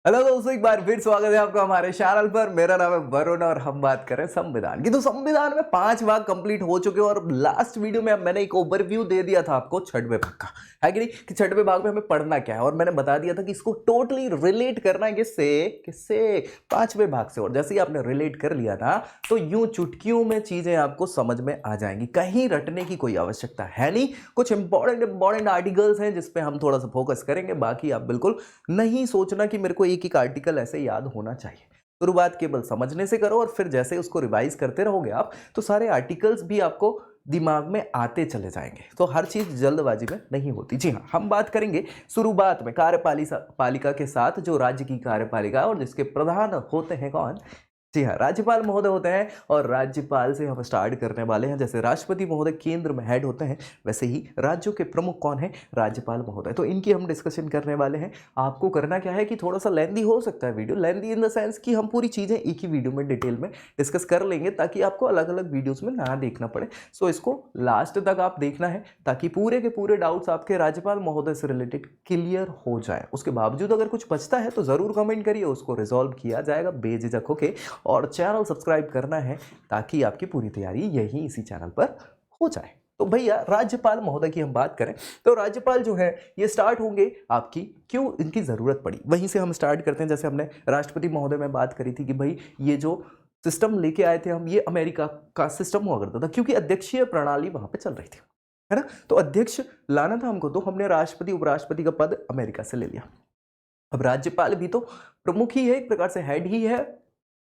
Hello दोस्तों, एक बार फिर स्वागत है आपका हमारे चैनल पर। मेरा नाम है वरुण और हम बात कर रहे हैं संविधान की। तो संविधान में 5 भाग कंप्लीट हो चुके हैं और लास्ट वीडियो में मैंने एक ओवरव्यू दे दिया था आपको 6वें भाग का, है कि नहीं, कि 6वें भाग में हमें पढ़ना क्या है। और मैंने बता दिया था कि इसको टोटली रिलेट करना है किससे 5वें भाग से। और जैसे ही आपने रिलेट कर लिया ना, तो यूं चुटकियों में चीजें आपको समझ में आ जाएंगी, कहीं रटने की कोई आवश्यकता है नहीं। कुछ इंपॉर्टेंट आर्टिकल्स हैं जिसपे हम थोड़ा सा फोकस करेंगे, बाकी आप बिल्कुल नहीं सोचना कि मेरे को एक आर्टिकल ऐसे याद होना चाहिए। शुरुआत केवल समझने से करो और फिर जैसे उसको रिवाइज करते रहोगे आप, तो सारे आर्टिकल्स भी आपको दिमाग में आते चले जाएंगे। तो हर चीज जल्दबाजी में नहीं होती। जी हाँ, हम बात करेंगे शुरुआत में कार्यपालिका के साथ, जो राज्य की कार्यपालिका और जिसके प्रधान होते हैं कौन? जी हाँ, राज्यपाल महोदय होते हैं। और राज्यपाल से हम स्टार्ट करने वाले हैं। जैसे राष्ट्रपति महोदय केंद्र में हेड होते हैं, वैसे ही राज्यों के प्रमुख कौन है? राज्यपाल महोदय। तो इनकी हम डिस्कशन करने वाले हैं। आपको करना क्या है कि थोड़ा सा लेंदी हो सकता है video, lengthy in the sense कि हम पूरी चीज़ें एक ही वीडियो में डिटेल में डिस्कस कर लेंगे, ताकि आपको अलग अलग वीडियोज़ में ना देखना पड़े। सो इसको लास्ट तक आप देखना है, ताकि पूरे के पूरे डाउट्स आपके राज्यपाल महोदय से रिलेटेड क्लियर हो जाए। उसके बावजूद अगर कुछ बचता है तो ज़रूर कमेंट करिए, उसको रिजॉल्व किया जाएगा बेझिझक होके। और चैनल सब्सक्राइब करना है ताकि आपकी पूरी तैयारी यही इसी चैनल पर हो जाए। तो भैया, राज्यपाल महोदय की हम बात करें तो राज्यपाल जो है ये स्टार्ट होंगे आपकी, क्यों इनकी जरूरत पड़ी, वहीं से हम स्टार्ट करते हैं। जैसे हमने राष्ट्रपति महोदय में बात करी थी कि भाई ये जो सिस्टम लेके आए थे हम, ये अमेरिका का सिस्टम हुआ करता था, क्योंकि अध्यक्षीय प्रणाली वहां पे चल रही थी, है ना। तो अध्यक्ष लाना था हमको, तो हमने राष्ट्रपति उपराष्ट्रपति का पद अमेरिका से ले लिया। अब राज्यपाल भी तो प्रमुख ही है, एक प्रकार से हेड ही है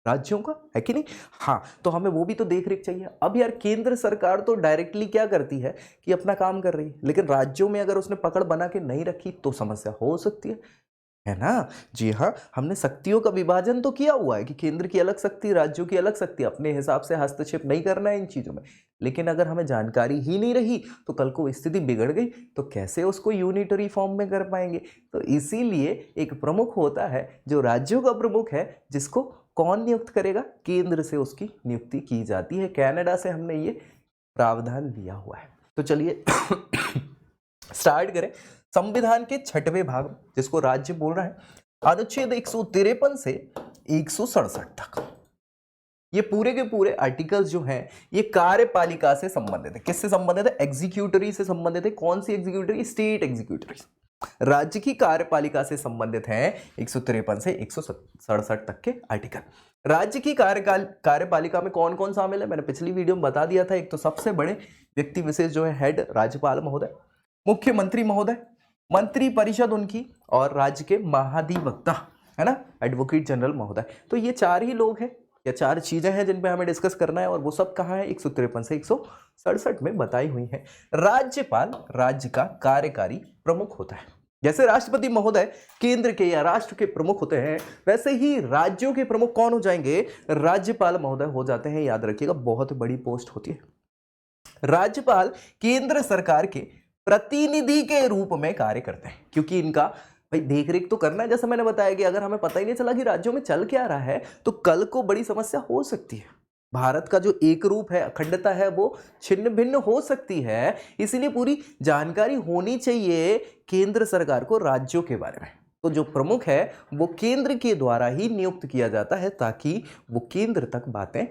राज्यों का, है कि नहीं। हाँ, तो हमें वो भी तो देख रेख चाहिए। अब यार, केंद्र सरकार तो डायरेक्टली क्या करती है कि अपना काम कर रही है, लेकिन राज्यों में अगर उसने पकड़ बना के नहीं रखी तो समस्या हो सकती है ना। जी हाँ, हमने शक्तियों का विभाजन तो किया हुआ है कि केंद्र की अलग शक्ति, राज्यों की अलग शक्ति, अपने हिसाब से हस्तक्षेप नहीं करना है इन चीजों में। लेकिन अगर हमें जानकारी ही नहीं रही तो कल को स्थिति बिगड़ गई तो कैसे उसको यूनिटरी फॉर्म में कर पाएंगे। तो इसीलिए एक प्रमुख होता है जो राज्यों का प्रमुख है, जिसको कौन नियुक्त करेगा? केंद्र से उसकी नियुक्ति की जाती है। कनाडा से हमने ये प्रावधान लिया हुआ है। तो चलिए स्टार्ट करें संविधान के 6वें भाग, जिसको राज्य बोल रहा है, अनुच्छेद 153 से 167 तक। ये पूरे के पूरे आर्टिकल्स जो हैं ये कार्यपालिका से संबंधित है। किससे संबंधित है? एग्जीक्यूटरी से संबंधित है। कौन सी एग्जीक्यूटरी? State executory. राज्य की कार्यपालिका से संबंधित है 153 से 167 तक के आर्टिकल। राज्य की कार्यपालिका में कौन कौन शामिल है, मैंने पिछली वीडियो में बता दिया था। एक तो सबसे बड़े व्यक्ति विशेष जो है हेड, राज्यपाल महोदय, मुख्यमंत्री महोदय, मंत्री परिषद उनकी, और राज्य के महाधिवक्ता, है ना, एडवोकेट जनरल महोदय। तो ये 4 ही लोग हैं, या 4 चीजें हैं जिन पे हमें डिस्कस करना है। और वो सब कहाँ है? 153 से 167 में बताई हुई है। राज्यपाल राज्य का कार्यकारी प्रमुख होता है। जैसे राष्ट्रपति महोदय केंद्र के या राष्ट्र के प्रमुख होते हैं, वैसे ही राज्यों के प्रमुख कौन हो जाएंगे? राज्यपाल महोदय हो जाते हैं। याद रखिएगा, बहुत बड़ी पोस्ट होती है। राज्यपाल केंद्र सरकार के प्रतिनिधि के रूप में कार्य करते हैं, क्योंकि इनका भाई देख रेख तो करना है। जैसा मैंने बताया कि अगर हमें पता ही नहीं चला कि राज्यों में चल क्या रहा है तो कल को बड़ी समस्या हो सकती है। भारत का जो एक रूप है, अखंडता है, वो छिन्न भिन्न हो सकती है। इसीलिए पूरी जानकारी होनी चाहिए केंद्र सरकार को राज्यों के बारे में। तो जो प्रमुख है वो केंद्र के द्वारा ही नियुक्त किया जाता है, ताकि वो केंद्र तक बातें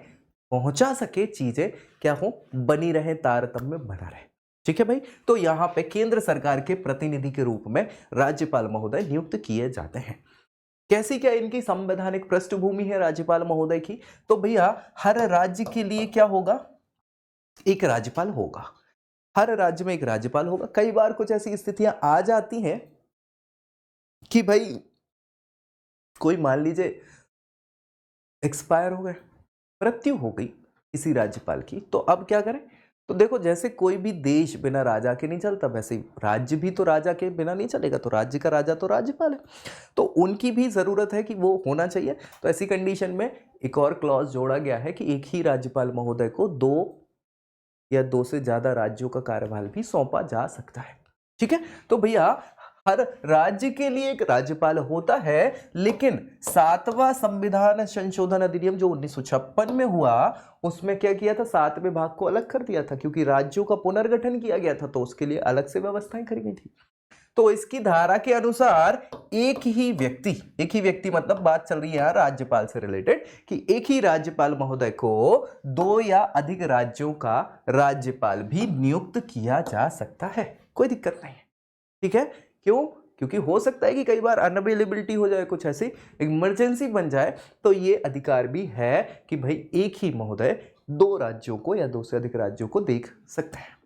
पहुंचा सके, चीजें क्या हो, बनी रहे, तारतम्य बना रहे। ठीक है भाई। तो यहां पे केंद्र सरकार के प्रतिनिधि के रूप में राज्यपाल महोदय नियुक्त किए जाते हैं। कैसी क्या इनकी संवैधानिक पृष्ठभूमि है राज्यपाल महोदय की? तो भैया, हर राज्य के लिए क्या होगा? एक राज्यपाल होगा। हर राज्य में एक राज्यपाल होगा। कई बार कुछ ऐसी स्थितियां आ जाती हैं कि भाई कोई मान लीजिए एक्सपायर हो गए, मृत्यु हो गई किसी राज्यपाल की, तो अब क्या करें? तो देखो, जैसे कोई भी देश बिना राजा के नहीं चलता, वैसे राज्य भी तो राजा के बिना नहीं चलेगा। तो राज्य का राजा तो राज्यपाल है, तो उनकी भी जरूरत है कि वो होना चाहिए। तो ऐसी कंडीशन में एक और क्लॉज जोड़ा गया है कि एक ही राज्यपाल महोदय को 2 या 2 से ज्यादा राज्यों का कार्यभार भी सौंपा जा सकता है। ठीक है। तो भैया, हर राज्य के लिए एक राज्यपाल होता है, लेकिन 7वां संविधान संशोधन अधिनियम जो 1956 में हुआ, उसमें क्या किया था? 7वें भाग को अलग कर दिया था, क्योंकि राज्यों का पुनर्गठन किया गया था, तो उसके लिए अलग से व्यवस्थाएं करी गई थी। तो इसकी धारा के अनुसार एक ही व्यक्ति मतलब बात चल रही है यहां राज्यपाल से रिलेटेड कि एक ही राज्यपाल महोदय को 2 या अधिक राज्यों का राज्यपाल भी नियुक्त किया जा सकता है, कोई दिक्कत नहीं है। ठीक है, क्यों? क्योंकि हो सकता है कि कई बार अनअवेलेबिलिटी हो जाए, कुछ ऐसी इमरजेंसी बन जाए, तो ये अधिकार भी है कि भाई एक ही महोदय 2 राज्यों को या 2 से अधिक राज्यों को देख सकते हैं।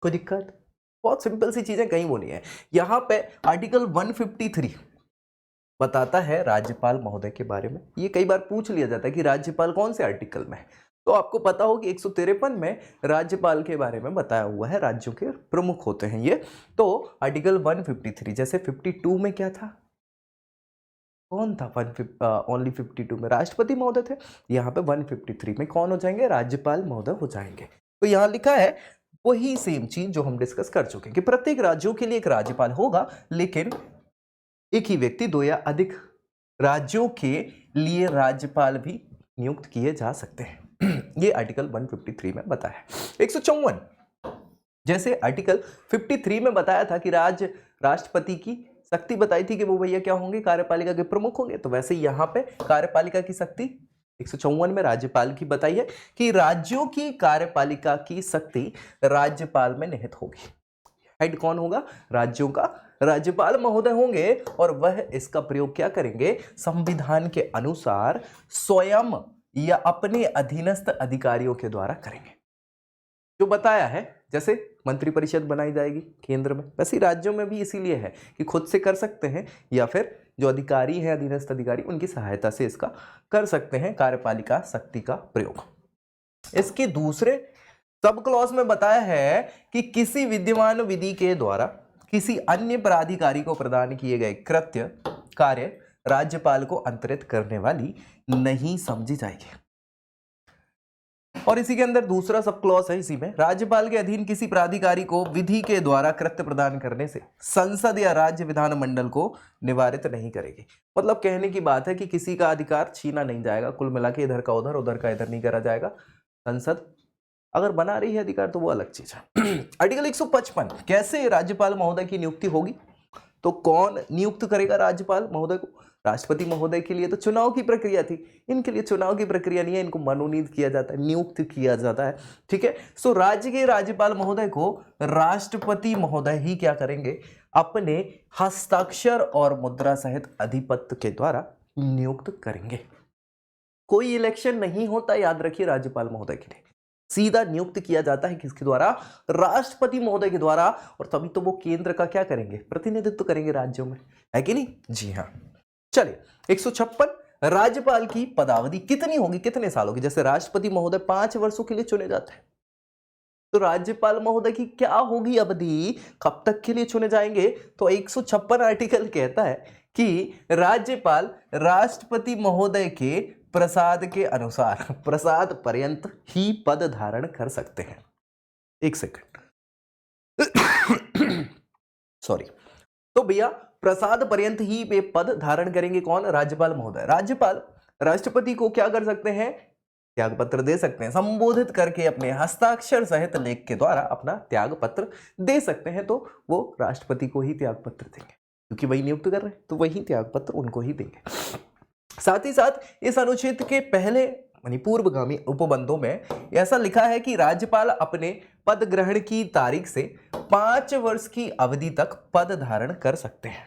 कोई दिक्कत? बहुत सिंपल सी चीजें, कहीं वो नहीं है। यहां पे आर्टिकल 153 बताता है राज्यपाल महोदय के बारे में। ये कई बार पूछ लिया जाता है कि राज्यपाल कौन से आर्टिकल में है, तो आपको पता हो कि 153 में राज्यपाल के बारे में बताया हुआ है, राज्यों के प्रमुख होते हैं ये। तो आर्टिकल 153 जैसे 52 में क्या था, कौन था? ओनली 52 में राष्ट्रपति महोदय थे। यहाँ पे 153 में कौन हो जाएंगे? राज्यपाल महोदय हो जाएंगे। तो यहाँ लिखा है वही सेम चीज जो हम डिस्कस कर चुके हैं कि प्रत्येक राज्यों के लिए एक राज्यपाल होगा, लेकिन एक ही व्यक्ति 2 या अधिक राज्यों के लिए राज्यपाल भी नियुक्त किए जा सकते हैं। ये आर्टिकल 153 में बताया है। 154 जैसे आर्टिकल 53 में बताया था कि राष्ट्रपति की शक्ति बताई थी कि वो भैया क्या होंगे? कार्यपालिका के प्रमुख होंगे। तो वैसे यहाँ पे कार्यपालिका की शक्ति 154 में राज्यपाल की बताई है कि राज्यों की कार्यपालिका की शक्ति राज्यपाल में निहित होगी। हेड कौन होगा? राज्यों का राज्यपाल महोदय होंगे, और वह इसका प्रयोग क्या करेंगे? संविधान के अनुसार स्वयं या अपने अधीनस्थ अधिकारियों के द्वारा करेंगे। जो बताया है, जैसे मंत्रिपरिषद बनाई जाएगी केंद्र में, वैसे राज्यों में भी इसीलिए है कि खुद से कर सकते हैं या फिर जो अधिकारी हैं, अधीनस्थ अधिकारी, उनकी सहायता से इसका कर सकते हैं कार्यपालिका शक्ति का प्रयोग। इसके दूसरे सब क्लॉज में बताया है कि किसी विद्यमान विधि के द्वारा किसी अन्य प्राधिकारी को प्रदान किए गए कृत्य कार्य राज्यपाल को अंतरित करने वाली नहीं समझी जाएगी। और इसी के अंदर दूसरा सब क्लॉज है, इसी में राज्यपाल के अधीन किसी प्राधिकारी को विधि के द्वारा कृत्य प्रदान करने से संसद या राज्य विधानमंडल को निवारित नहीं करेगी। मतलब कहने की बात है कि किसी का अधिकार छीना नहीं जाएगा, कुल मिला के इधर का उधर, उधर का इधर नहीं करा जाएगा। संसद अगर बना रही है अधिकार तो वो अलग चीज है। आर्टिकल 155 कैसे राज्यपाल महोदय की नियुक्ति होगी? तो कौन नियुक्त करेगा राज्यपाल महोदय को? राष्ट्रपति महोदय के लिए तो चुनाव की प्रक्रिया थी, इनके लिए चुनाव की प्रक्रिया नहीं है, इनको मनोनीत किया जाता है, नियुक्त किया जाता है। ठीक है, सो राज्य के राज्यपाल महोदय को राष्ट्रपति महोदय ही क्या करेंगे? अपने हस्ताक्षर और मुद्रा सहित अधिपत्र के द्वारा नियुक्त करेंगे। कोई इलेक्शन नहीं होता, याद रखिए, राज्यपाल महोदय के लिए सीधा नियुक्त किया जाता है किसके द्वारा? राष्ट्रपति महोदय के द्वारा। और तभी तो वो केंद्र का क्या करेंगे? प्रतिनिधित्व करेंगे राज्यों में, है कि नहीं? जी हाँ। चलिए 156 राज्यपाल की पदावधि कितनी होगी, कितने साल होगी? जैसे राष्ट्रपति महोदय 5 वर्षों के लिए चुने जाते हैं, तो राज्यपाल महोदय की क्या होगी अवधि, कब तक के लिए चुने जाएंगे? तो 156 आर्टिकल कहता है कि राज्यपाल राष्ट्रपति महोदय के प्रसाद के अनुसार प्रसाद पर्यंत ही पद धारण कर सकते हैं। एक सेकंड सॉरी। तो भैया प्रसाद पर्यंत ही वे पद धारण करेंगे कौन? राज्यपाल महोदय। राज्यपाल राष्ट्रपति को क्या कर सकते हैं? त्याग पत्र दे सकते हैं, संबोधित करके अपने हस्ताक्षर सहित लेख के द्वारा अपना त्याग पत्र दे सकते हैं। तो वो राष्ट्रपति को ही त्याग पत्र देंगे, क्योंकि वही नियुक्त कर रहे हैं, तो वही त्याग पत्र उनको ही देंगे। साथ ही साथ इस अनुच्छेद के पहले यानी पूर्वगामी उपबंधों में ऐसा लिखा है कि राज्यपाल अपने पद ग्रहण की तारीख से 5 वर्ष की अवधि तक पद धारण कर सकते हैं।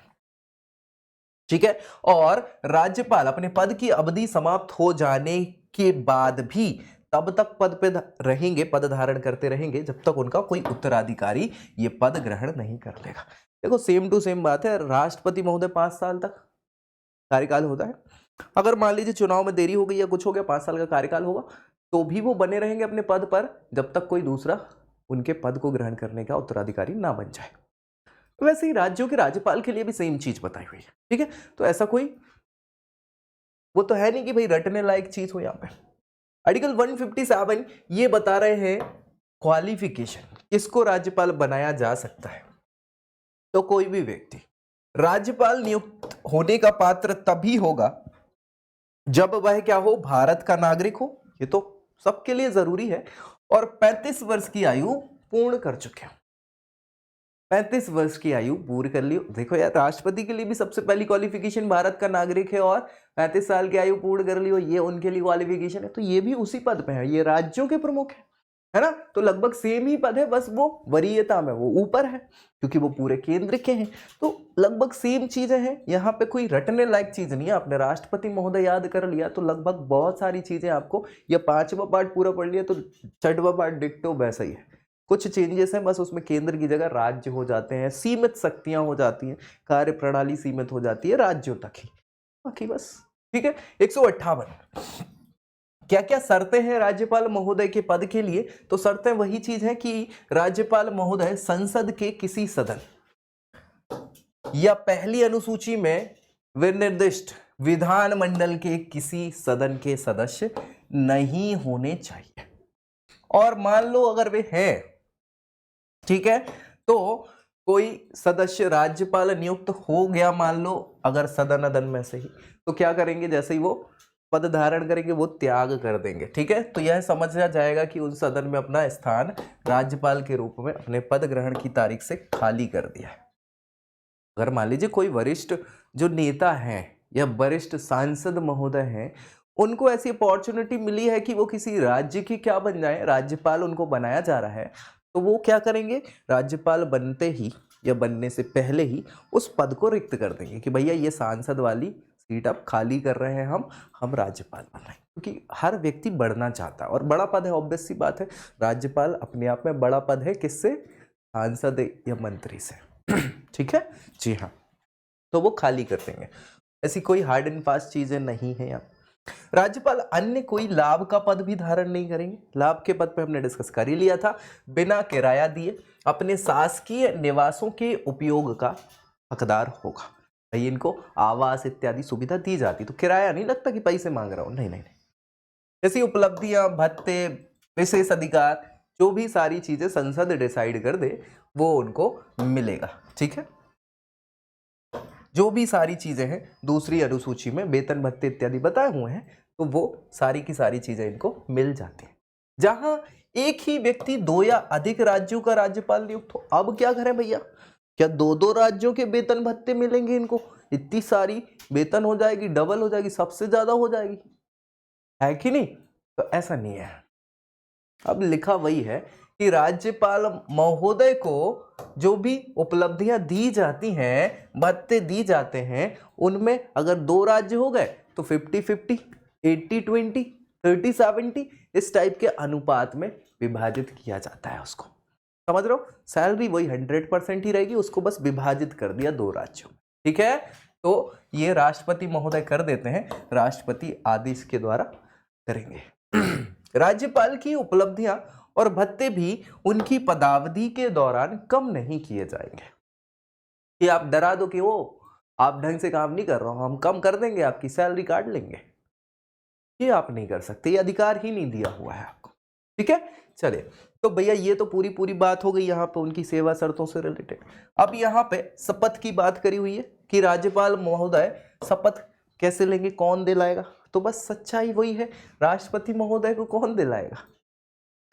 ठीक है, और राज्यपाल अपने पद की अवधि समाप्त हो जाने के बाद भी तब तक पद पे रहेंगे, पद धारण करते रहेंगे, जब तक उनका कोई उत्तराधिकारी ये पद ग्रहण नहीं कर लेगा। देखो सेम टू सेम बात है, राष्ट्रपति महोदय 5 साल तक कार्यकाल होता है। अगर मान लीजिए चुनाव में देरी हो गई या कुछ हो गया, 5 साल का कार्यकाल होगा, तो भी वो बने रहेंगे अपने पद पर जब तक कोई दूसरा उनके पद को ग्रहण करने का उत्तराधिकारी ना बन जाए। तो वैसे ही राज्यों के राज्यपाल के लिए भी सेम चीज बताई हुई है। ठीक है, तो ऐसा कोई वो तो है नहीं कि भाई रटने लायक चीज हो। यहाँ पे आर्टिकल 157 ये बता रहे हैं क्वालिफिकेशन, किसको राज्यपाल बनाया जा सकता है। तो कोई भी व्यक्ति राज्यपाल नियुक्त होने का पात्र तभी होगा जब वह क्या हो? भारत का नागरिक हो, ये तो सबके लिए जरूरी है, और 35 वर्ष की आयु पूर्ण कर चुके हो। 35 वर्ष की आयु पूरी कर ली। देखो यार, राष्ट्रपति के लिए भी सबसे पहली क्वालिफिकेशन भारत का नागरिक है और 35 साल की आयु पूर्ण कर ली हो, ये उनके लिए क्वालिफिकेशन है। तो ये भी उसी पद पे है, ये राज्यों के प्रमुख है ना। तो लगभग सेम ही पद है, बस वो वरीयता में वो ऊपर है क्योंकि वो पूरे केंद्र के हैं। तो लगभग सेम चीजें हैं, यहाँ पे कोई रटने लायक चीज नहीं है। आपने राष्ट्रपति महोदय याद कर लिया तो लगभग बहुत सारी चीजें आपको, या 5वां पार्ट पूरा पढ़ लिया तो 6वां पार्ट डिट्टो वैसा ही है। कुछ चेंजेस हैं बस, उसमें केंद्र की जगह राज्य हो जाते हैं, सीमित शक्तियां हो जाती हैं, कार्य प्रणाली सीमित हो जाती है राज्यों तक ही, बाकी बस ठीक है। 158 क्या क्या शर्तें हैं राज्यपाल महोदय के पद के लिए? तो शर्तें वही चीज है कि राज्यपाल महोदय संसद के किसी सदन या पहली अनुसूची में विनिर्दिष्ट विधानमंडल के किसी सदन के सदस्य नहीं होने चाहिए। और मान लो अगर वे हैं, ठीक है, तो कोई सदस्य राज्यपाल नियुक्त हो गया, मान लो अगर सदन अदन में से ही, तो क्या करेंगे, जैसे ही वो पद धारण करेंगे वो त्याग कर देंगे। ठीक है, तो यह समझा जाएगा कि उस सदन में अपना स्थान राज्यपाल के रूप में अपने पद ग्रहण की तारीख से खाली कर दिया है। अगर मान लीजिए कोई वरिष्ठ जो नेता हैं या वरिष्ठ सांसद महोदय हैं, उनको ऐसी अपॉर्चुनिटी मिली है कि वो किसी राज्य की क्या बन जाए, राज्यपाल उनको बनाया जा रहा है, तो वो क्या करेंगे, राज्यपाल बनते ही या बनने से पहले ही उस पद को रिक्त कर देंगे कि भैया ये सांसद वाली सीट अब खाली कर रहे हैं, हम राज्यपाल बन रहे हैं। क्योंकि हर व्यक्ति बढ़ना चाहता है और बड़ा पद है, ऑब्वियस सी बात है, राज्यपाल अपने आप में बड़ा पद है, किससे, सांसद या मंत्री से। ठीक है जी हाँ, तो वो खाली कर देंगे, ऐसी कोई हार्ड एंड फास्ट चीजें नहीं है यहाँ। राज्यपाल अन्य कोई लाभ का पद भी धारण नहीं करेंगे। लाभ के पद पे हमने डिस्कस कर ही लिया था, बिना किराया दिए अपने शासकीय निवासों के उपयोग का हकदार होगा। भाई इनको आवास इत्यादि सुविधा दी जाती, तो किराया नहीं लगता कि पैसे मांग रहा हूं, नहीं नहीं नहीं। जैसी उपलब्धियां, भत्ते, विशेष अधिकार, जो भी सारी चीजें संसद डिसाइड कर दे वो उनको मिलेगा। ठीक है, जो भी सारी चीजें हैं दूसरी अनुसूची में वेतन भत्ते इत्यादि बताए हुए हैं, तो वो सारी की सारी चीजें इनको मिल जाती हैं। जहां एक ही व्यक्ति 2 या अधिक राज्यों का राज्यपाल नियुक्त हो, अब क्या करें भैया, क्या 2-2 राज्यों के वेतन भत्ते मिलेंगे इनको? इतनी सारी वेतन हो जाएगी, डबल हो जाएगी, सबसे ज्यादा हो जाएगी, है कि नहीं? तो ऐसा नहीं है। अब लिखा वही है कि राज्यपाल महोदय को जो भी उपलब्धियां दी जाती हैं, भत्ते दी जाते हैं, उनमें अगर 2 राज्य हो गए तो 50-50, 80-20, 30-70 इस टाइप के अनुपात में विभाजित किया जाता है उसको। समझ रहे हो, सैलरी वही 100% ही रहेगी, उसको बस विभाजित कर दिया 2 राज्यों में। ठीक है, तो ये राष्ट्रपति महोदय कर देते हैं, राष्ट्रपति आदेश के द्वारा करेंगे। राज्यपाल की उपलब्धियां और भत्ते भी उनकी पदावधि के दौरान कम नहीं किए जाएंगे। कि आप डरा दो कि वो आप ढंग से काम नहीं कर रहे हो, हम कम कर देंगे, आपकी सैलरी काट लेंगे, ये आप नहीं कर सकते, ये अधिकार ही नहीं दिया हुआ है आपको। ठीक है, चलिए, तो भैया ये तो पूरी बात हो गई यहाँ पे उनकी सेवा शर्तों से रिलेटेड। अब यहाँ पे शपथ की बात करी हुई है कि राज्यपाल महोदय शपथ कैसे लेंगे, कौन दिलाएगा? तो बस सच्चाई वही है, राष्ट्रपति महोदय को कौन दिलाएगा?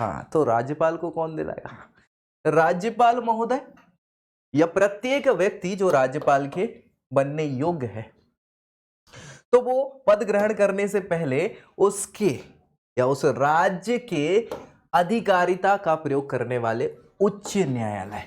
हाँ, तो राज्यपाल को कौन दिलाएगा? राज्यपाल महोदय या प्रत्येक व्यक्ति जो राज्यपाल के बनने योग्य है, तो वो पद ग्रहण करने से पहले उसके या उस राज्य के अधिकारिता का प्रयोग करने वाले उच्च न्यायालय,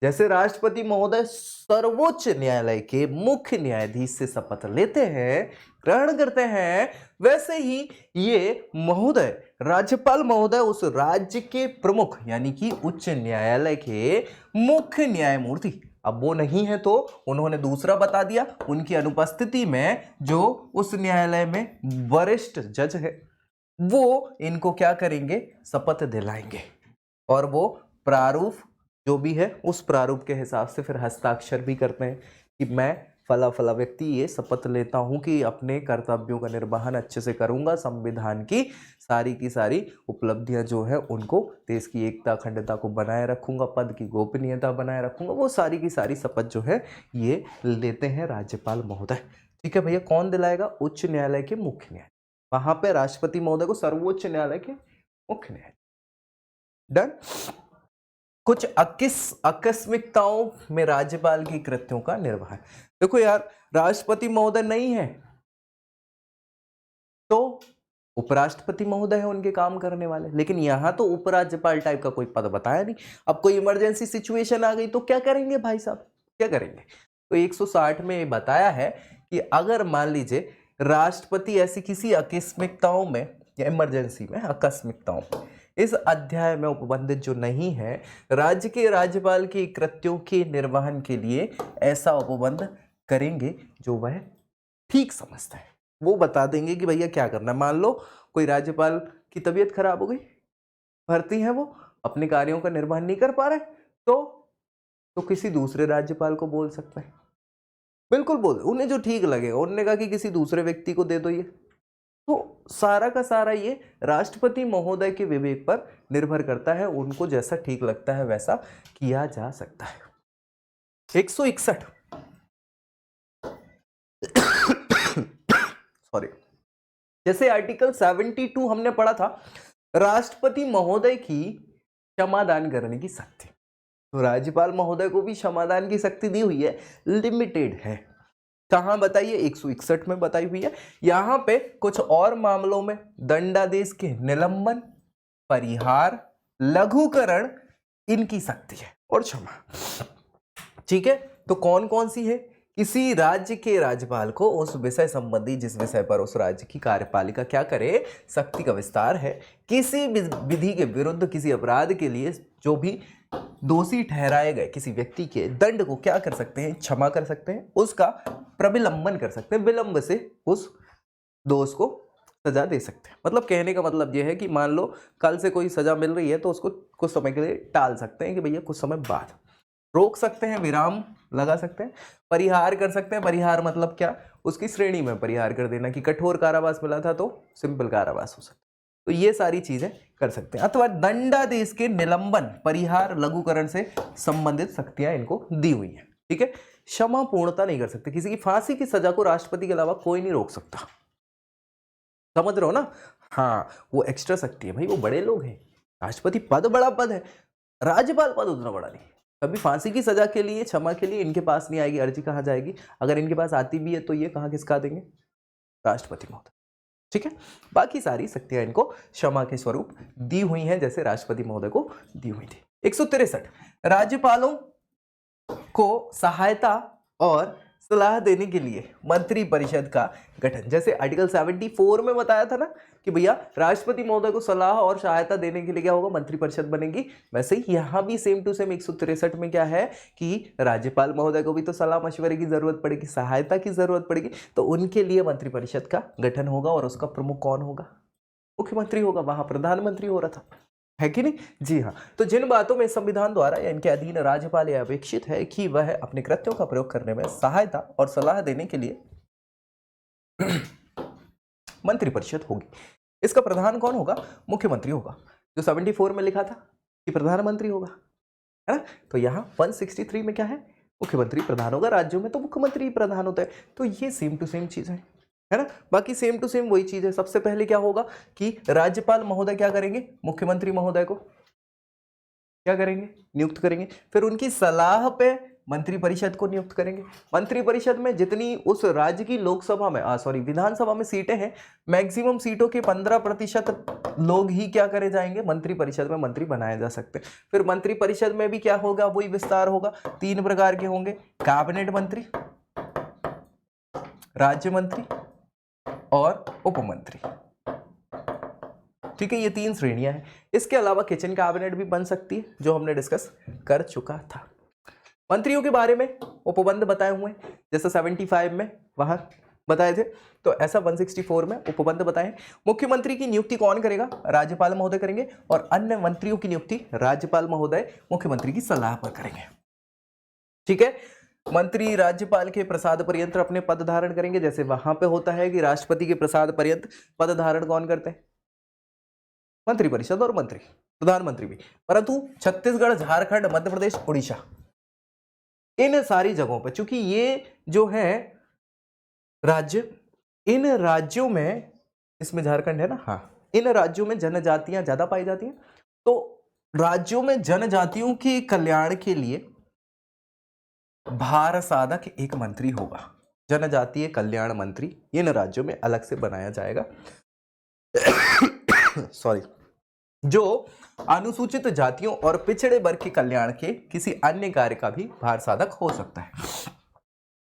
जैसे राष्ट्रपति महोदय सर्वोच्च न्यायालय के मुख्य न्यायाधीश से शपथ लेते हैं, ग्रहण करते हैं, वैसे ही ये महोदय, राज्यपाल महोदय उस राज्य के प्रमुख यानी कि उच्च न्यायालय के मुख्य न्यायमूर्ति, अब वो नहीं है तो उन्होंने दूसरा बता दिया, उनकी अनुपस्थिति में जो उस न्यायालय में वरिष्ठ जज है वो इनको क्या करेंगे, शपथ दिलाएंगे, और वो प्रारूप जो भी है उस प्रारूप के हिसाब से फिर हस्ताक्षर भी करते हैं कि मैं फला फला व्यक्ति ये शपथ लेता हूं कि अपने कर्तव्यों का निर्वहन अच्छे से करूंगा, संविधान की सारी उपलब्धियां जो है उनको, देश की एकता अखंडता को बनाए रखूंगा, पद की गोपनीयता बनाए रखूंगा, वो सारी की सारी शपथ जो है ये लेते हैं राज्यपाल महोदय। ठीक है भैया, कौन दिलाएगा? उच्च न्यायालय के मुख्य न्यायाधीश, वहां पे राष्ट्रपति महोदय को सर्वोच्च न्यायालय के मुख्य न्यायाधीश। डन। कुछ आकस्मिकताओं में राज्यपाल की कृत्यों का निर्वहन। देखो यार, राष्ट्रपति महोदय नहीं है तो उपराष्ट्रपति महोदय है उनके काम करने वाले, लेकिन यहां तो उपराज्यपाल टाइप का कोई पद बताया नहीं। अब कोई इमरजेंसी सिचुएशन आ गई तो क्या करेंगे भाई साहब, क्या करेंगे? तो 160 में ये बताया है कि अगर मान लीजिए राष्ट्रपति ऐसी किसी आकस्मिकताओं में या इमरजेंसी में, आकस्मिकताओं में, इस अध्याय में उपबंधित जो नहीं है, राज्य के राज्यपाल के कृत्यों के निर्वहन के लिए ऐसा उपबंध करेंगे जो वह ठीक समझता है। वो बता देंगे कि भैया क्या करना है। मान लो कोई राज्यपाल की तबीयत खराब हो गई, भर्ती है, वो अपने कार्यों का निर्वहन नहीं कर पा रहे, तो किसी दूसरे राज्यपाल को बोल सकते हैं, बिल्कुल बोल, उन्हें जो ठीक लगेगा। उन्होंने कहा कि किसी दूसरे व्यक्ति को दे दो ये। तो सारा का सारा ये राष्ट्रपति महोदय के विवेक पर निर्भर करता है, उनको जैसा ठीक लगता है वैसा किया जा सकता है। 161 सॉरी, जैसे आर्टिकल 72 हमने पढ़ा था, राष्ट्रपति महोदय की क्षमादान करने की शक्ति, तो राज्यपाल महोदय को भी क्षमादान की शक्ति दी हुई है, लिमिटेड है। कहां बताइए? 161 में बताई हुई है। यहां पे कुछ और मामलों में दंडादेश के निलंबन, परिहार, लघुकरण, इनकी शक्ति है और क्षमा। ठीक है, तो कौन कौन सी है? किसी राज्य के राज्यपाल को उस विषय संबंधी जिस विषय पर उस राज्य की कार्यपालिका क्या करे, शक्ति का विस्तार है। किसी विधि के विरुद्ध किसी अपराध के लिए जो भी दोषी ठहराए गए किसी व्यक्ति के दंड को क्या कर सकते हैं? क्षमा कर सकते हैं, उसका प्रविलंबन कर सकते हैं, विलंब से उस दोष को सजा दे सकते हैं। मतलब कहने का मतलब यह है कि मान लो कल से कोई सजा मिल रही है तो उसको कुछ समय के लिए टाल सकते हैं कि भैया कुछ समय बाद रोक सकते हैं, विराम लगा सकते हैं। परिहार कर सकते हैं। परिहार मतलब क्या? उसकी श्रेणी में परिहार कर देना, कि कठोर कारावास मिला था तो सिंपल कारावास हो सकता है। तो ये सारी चीजें कर सकते हैं। अथवा दंडादेश के निलंबन, परिहार, लघुकरण से संबंधित शक्तियां इनको दी हुई हैं। ठीक है, क्षमा पूर्णता नहीं कर सकते। किसी की फांसी की सजा को राष्ट्रपति के अलावा कोई नहीं रोक सकता, समझ रहे हो ना? हाँ, वो एक्स्ट्रा शक्ति है भाई, वो बड़े लोग हैं। राष्ट्रपति पद बड़ा पद है, राज्यपाल पद उतना बड़ा नहीं। कभी फांसी की सजा के लिए, क्षमा के लिए इनके पास नहीं आएगी, अर्जी कहाँ जाएगी? अगर इनके पास आती भी है तो ये कहाँ किसका देंगे? राष्ट्रपति महोदय। ठीक है, बाकी सारी शक्तियां इनको क्षमा के स्वरूप दी हुई हैं, जैसे राष्ट्रपति महोदय को दी हुई थी। 163 राज्यपालों को सहायता और सलाह देने के लिए मंत्री परिषद का गठन। जैसे आर्टिकल 74 में बताया था ना कि भैया राष्ट्रपति महोदय को सलाह और सहायता देने के लिए क्या होगा? मंत्री परिषद बनेगी। वैसे ही यहां भी सेम टू सेम 163 में क्या है कि राज्यपाल महोदय को भी तो सलाह मशवरे की जरूरत पड़ेगी, सहायता की जरूरत पड़ेगी, तो उनके लिए मंत्री परिषद का गठन होगा। और उसका प्रमुख कौन होगा? मुख्यमंत्री होगा। वहां प्रधानमंत्री हो रहा था, है कि नहीं? जी हाँ। तो जिन बातों में संविधान द्वारा या इनके अधीन राज्यपाल यह अपेक्षित है कि वह अपने कृत्यों का प्रयोग करने में सहायता और सलाह देने के लिए मंत्रिपरिषद होगी। इसका प्रधान कौन होगा? मुख्यमंत्री होगा। जो 74 में लिखा था कि प्रधानमंत्री होगा, है ना? तो यहाँ 163 में क्या है? मुख्यमंत्री प्रधान होगा। राज्यों में तो मुख्यमंत्री प्रधान होता है। तो ये सेम टू सेम चीज है ना? बाकी सेम टू सेम वही चीज है। सबसे पहले क्या होगा कि राज्यपाल महोदय क्या करेंगे? मुख्यमंत्री महोदय को क्या करेंगे? नियुक्त करेंगे। फिर उनकी सलाह पे मंत्रिपरिषद को नियुक्त करेंगे। मंत्रिपरिषद में जितनी उस राज्य की लोकसभा में विधानसभा में सीटें हैं, मैक्सिमम सीटों के 15% लोग ही क्या करे जाएंगे? मंत्रिपरिषद में मंत्री बनाए जा सकते हैं। फिर मंत्रिपरिषद में भी क्या होगा? वही विस्तार होगा। 3 प्रकार के होंगे: कैबिनेट मंत्री, राज्य मंत्री और उपमंत्री। ठीक है, ये 3 श्रेणियां हैं। इसके अलावा किचन कैबिनेट भी बन सकती है, जो हमने डिस्कस कर चुका था। मंत्रियों के बारे में उपबंध बताए हुए हैं, जैसे 75 में वहां बताए थे, तो ऐसा 164 में उपबंध बताए। मुख्यमंत्री की नियुक्ति कौन करेगा? राज्यपाल महोदय करेंगे। और अन्य मंत्रियों की नियुक्ति राज्यपाल महोदय मुख्यमंत्री की सलाह पर करेंगे। ठीक है, मंत्री राज्यपाल के प्रसाद पर्यंत अपने पद धारण करेंगे। जैसे वहां पे होता है कि राष्ट्रपति के प्रसाद पर्यंत पद धारण कौन करते हैं? मंत्रिपरिषद और मंत्री, प्रधानमंत्री भी। परंतु छत्तीसगढ़, झारखंड, मध्य प्रदेश, उड़ीसा, इन सारी जगहों पर, चूंकि ये जो है राज्य, इन राज्यों में, इसमें झारखंड है ना, हाँ, इन राज्यों में जनजातियां ज्यादा पाई जाती हैं, तो राज्यों में जनजातियों के कल्याण के लिए भार साधक एक मंत्री होगा। जनजातीय कल्याण मंत्री इन राज्यों में अलग से बनाया जाएगा सॉरी, जो अनुसूचित जातियों और पिछड़े वर्ग के कल्याण के किसी अन्य कार्य का भी भार साधक हो सकता है।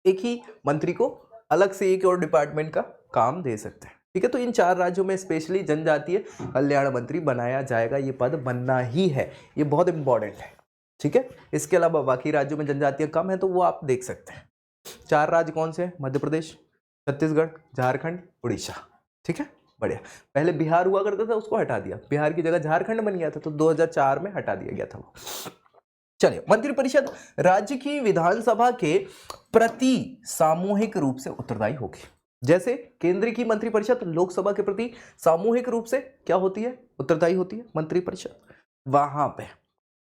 एक ही मंत्री को अलग से एक और डिपार्टमेंट का काम दे सकते हैं। ठीक है, तो इन 4 राज्यों में स्पेशली जनजातीय कल्याण मंत्री बनाया जाएगा। ये पद बनना ही है, ये बहुत इंपॉर्टेंट है। ठीक है, इसके अलावा बाकी राज्यों में जनजातियां कम है तो वो आप देख सकते हैं। 4 राज्य कौन से हैं? मध्य प्रदेश, छत्तीसगढ़, झारखंड, उड़ीसा। ठीक है, बढ़िया। पहले बिहार हुआ करता था, उसको हटा दिया, बिहार की जगह झारखंड बन गया था, तो 2004 में हटा दिया गया था वो। चलिए, मंत्रिपरिषद राज्य की विधानसभा के प्रति सामूहिक रूप से उत्तरदायी होगी। जैसे केंद्र की मंत्रिपरिषद लोकसभा के प्रति सामूहिक रूप से क्या होती है? उत्तरदायी होती है मंत्रिपरिषद। वहां पे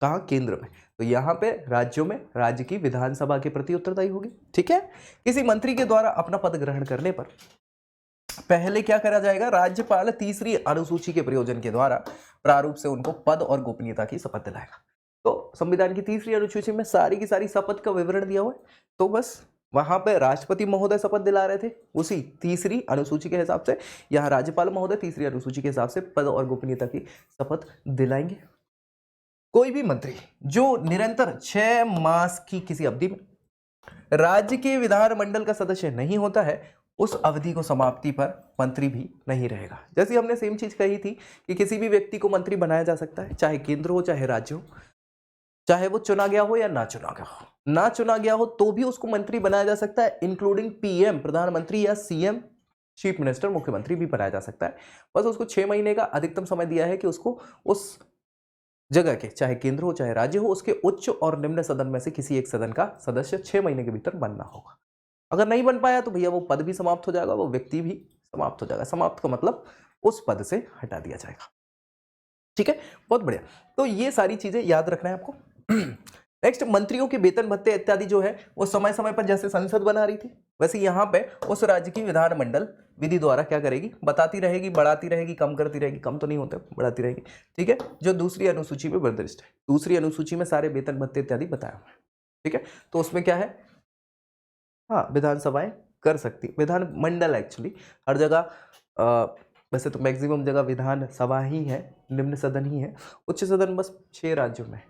कहा? केंद्र में। तो यहां पे राज्यों में राज्य की विधानसभा के प्रति उत्तरदायी होगी। ठीक है, किसी मंत्री के द्वारा अपना पद ग्रहण करने पर पहले क्या करा जाएगा? राज्यपाल तीसरी अनुसूची के प्रयोजन के द्वारा प्रारूप से उनको पद और गोपनीयता की शपथ दिलाएगा। तो संविधान की तीसरी अनुसूची में सारी की सारी शपथ का विवरण दिया हुआ है, तो बस वहां पे राष्ट्रपति महोदय शपथ दिला रहे थे, उसी तीसरी अनुसूची के हिसाब से यहाँ राज्यपाल महोदय तीसरी अनुसूची के हिसाब से पद और गोपनीयता की शपथ दिलाएंगे। कोई भी मंत्री जो निरंतर 6 मास की किसी अवधि में राज्य के विधानमंडल का सदस्य नहीं होता है, उस अवधि को समाप्ति पर मंत्री भी नहीं रहेगा। जैसे हमने सेम चीज कही थी कि किसी भी व्यक्ति को मंत्री बनाया जा सकता है, चाहे केंद्र हो चाहे राज्य हो, चाहे वो चुना गया हो या ना चुना गया हो। ना चुना गया हो तो भी उसको मंत्री बनाया जा सकता है, इंक्लूडिंग पीएम प्रधानमंत्री या सीएम चीफ मिनिस्टर मुख्यमंत्री भी बनाया जा सकता है। बस उसको 6 महीने का अधिकतम समय दिया है कि उसको उस जगह के, चाहे केंद्र हो चाहे राज्य हो, उसके उच्च और निम्न सदन में से किसी एक सदन का सदस्य 6 महीने के भीतर बनना होगा। अगर नहीं बन पाया तो भैया वो पद भी समाप्त हो जाएगा, वो व्यक्ति भी समाप्त हो जाएगा। समाप्त का मतलब उस पद से हटा दिया जाएगा। ठीक है, बहुत बढ़िया। तो ये सारी चीजें याद रखना है आपको। नेक्स्ट, मंत्रियों के वेतन भत्ते इत्यादि जो है वो समय समय पर जैसे संसद बना रही थी, वैसे यहाँ पे उस राज्य की विधानमंडल विधि द्वारा क्या करेगी? बताती रहेगी, बढ़ाती रहेगी, कम करती रहेगी। कम तो नहीं होते, बढ़ाती रहेगी। ठीक है, जो दूसरी अनुसूची में निर्दिष्ट है, दूसरी अनुसूची में सारे वेतन भत्ते इत्यादि बताया हुआ है। ठीक है, तो उसमें क्या है? हाँ, विधानसभाएं कर सकती, विधानमंडल एक्चुअली हर जगह वैसे तो मैक्सिमम जगह विधानसभा ही है, निम्न सदन ही है, उच्च सदन बस 6 राज्यों में।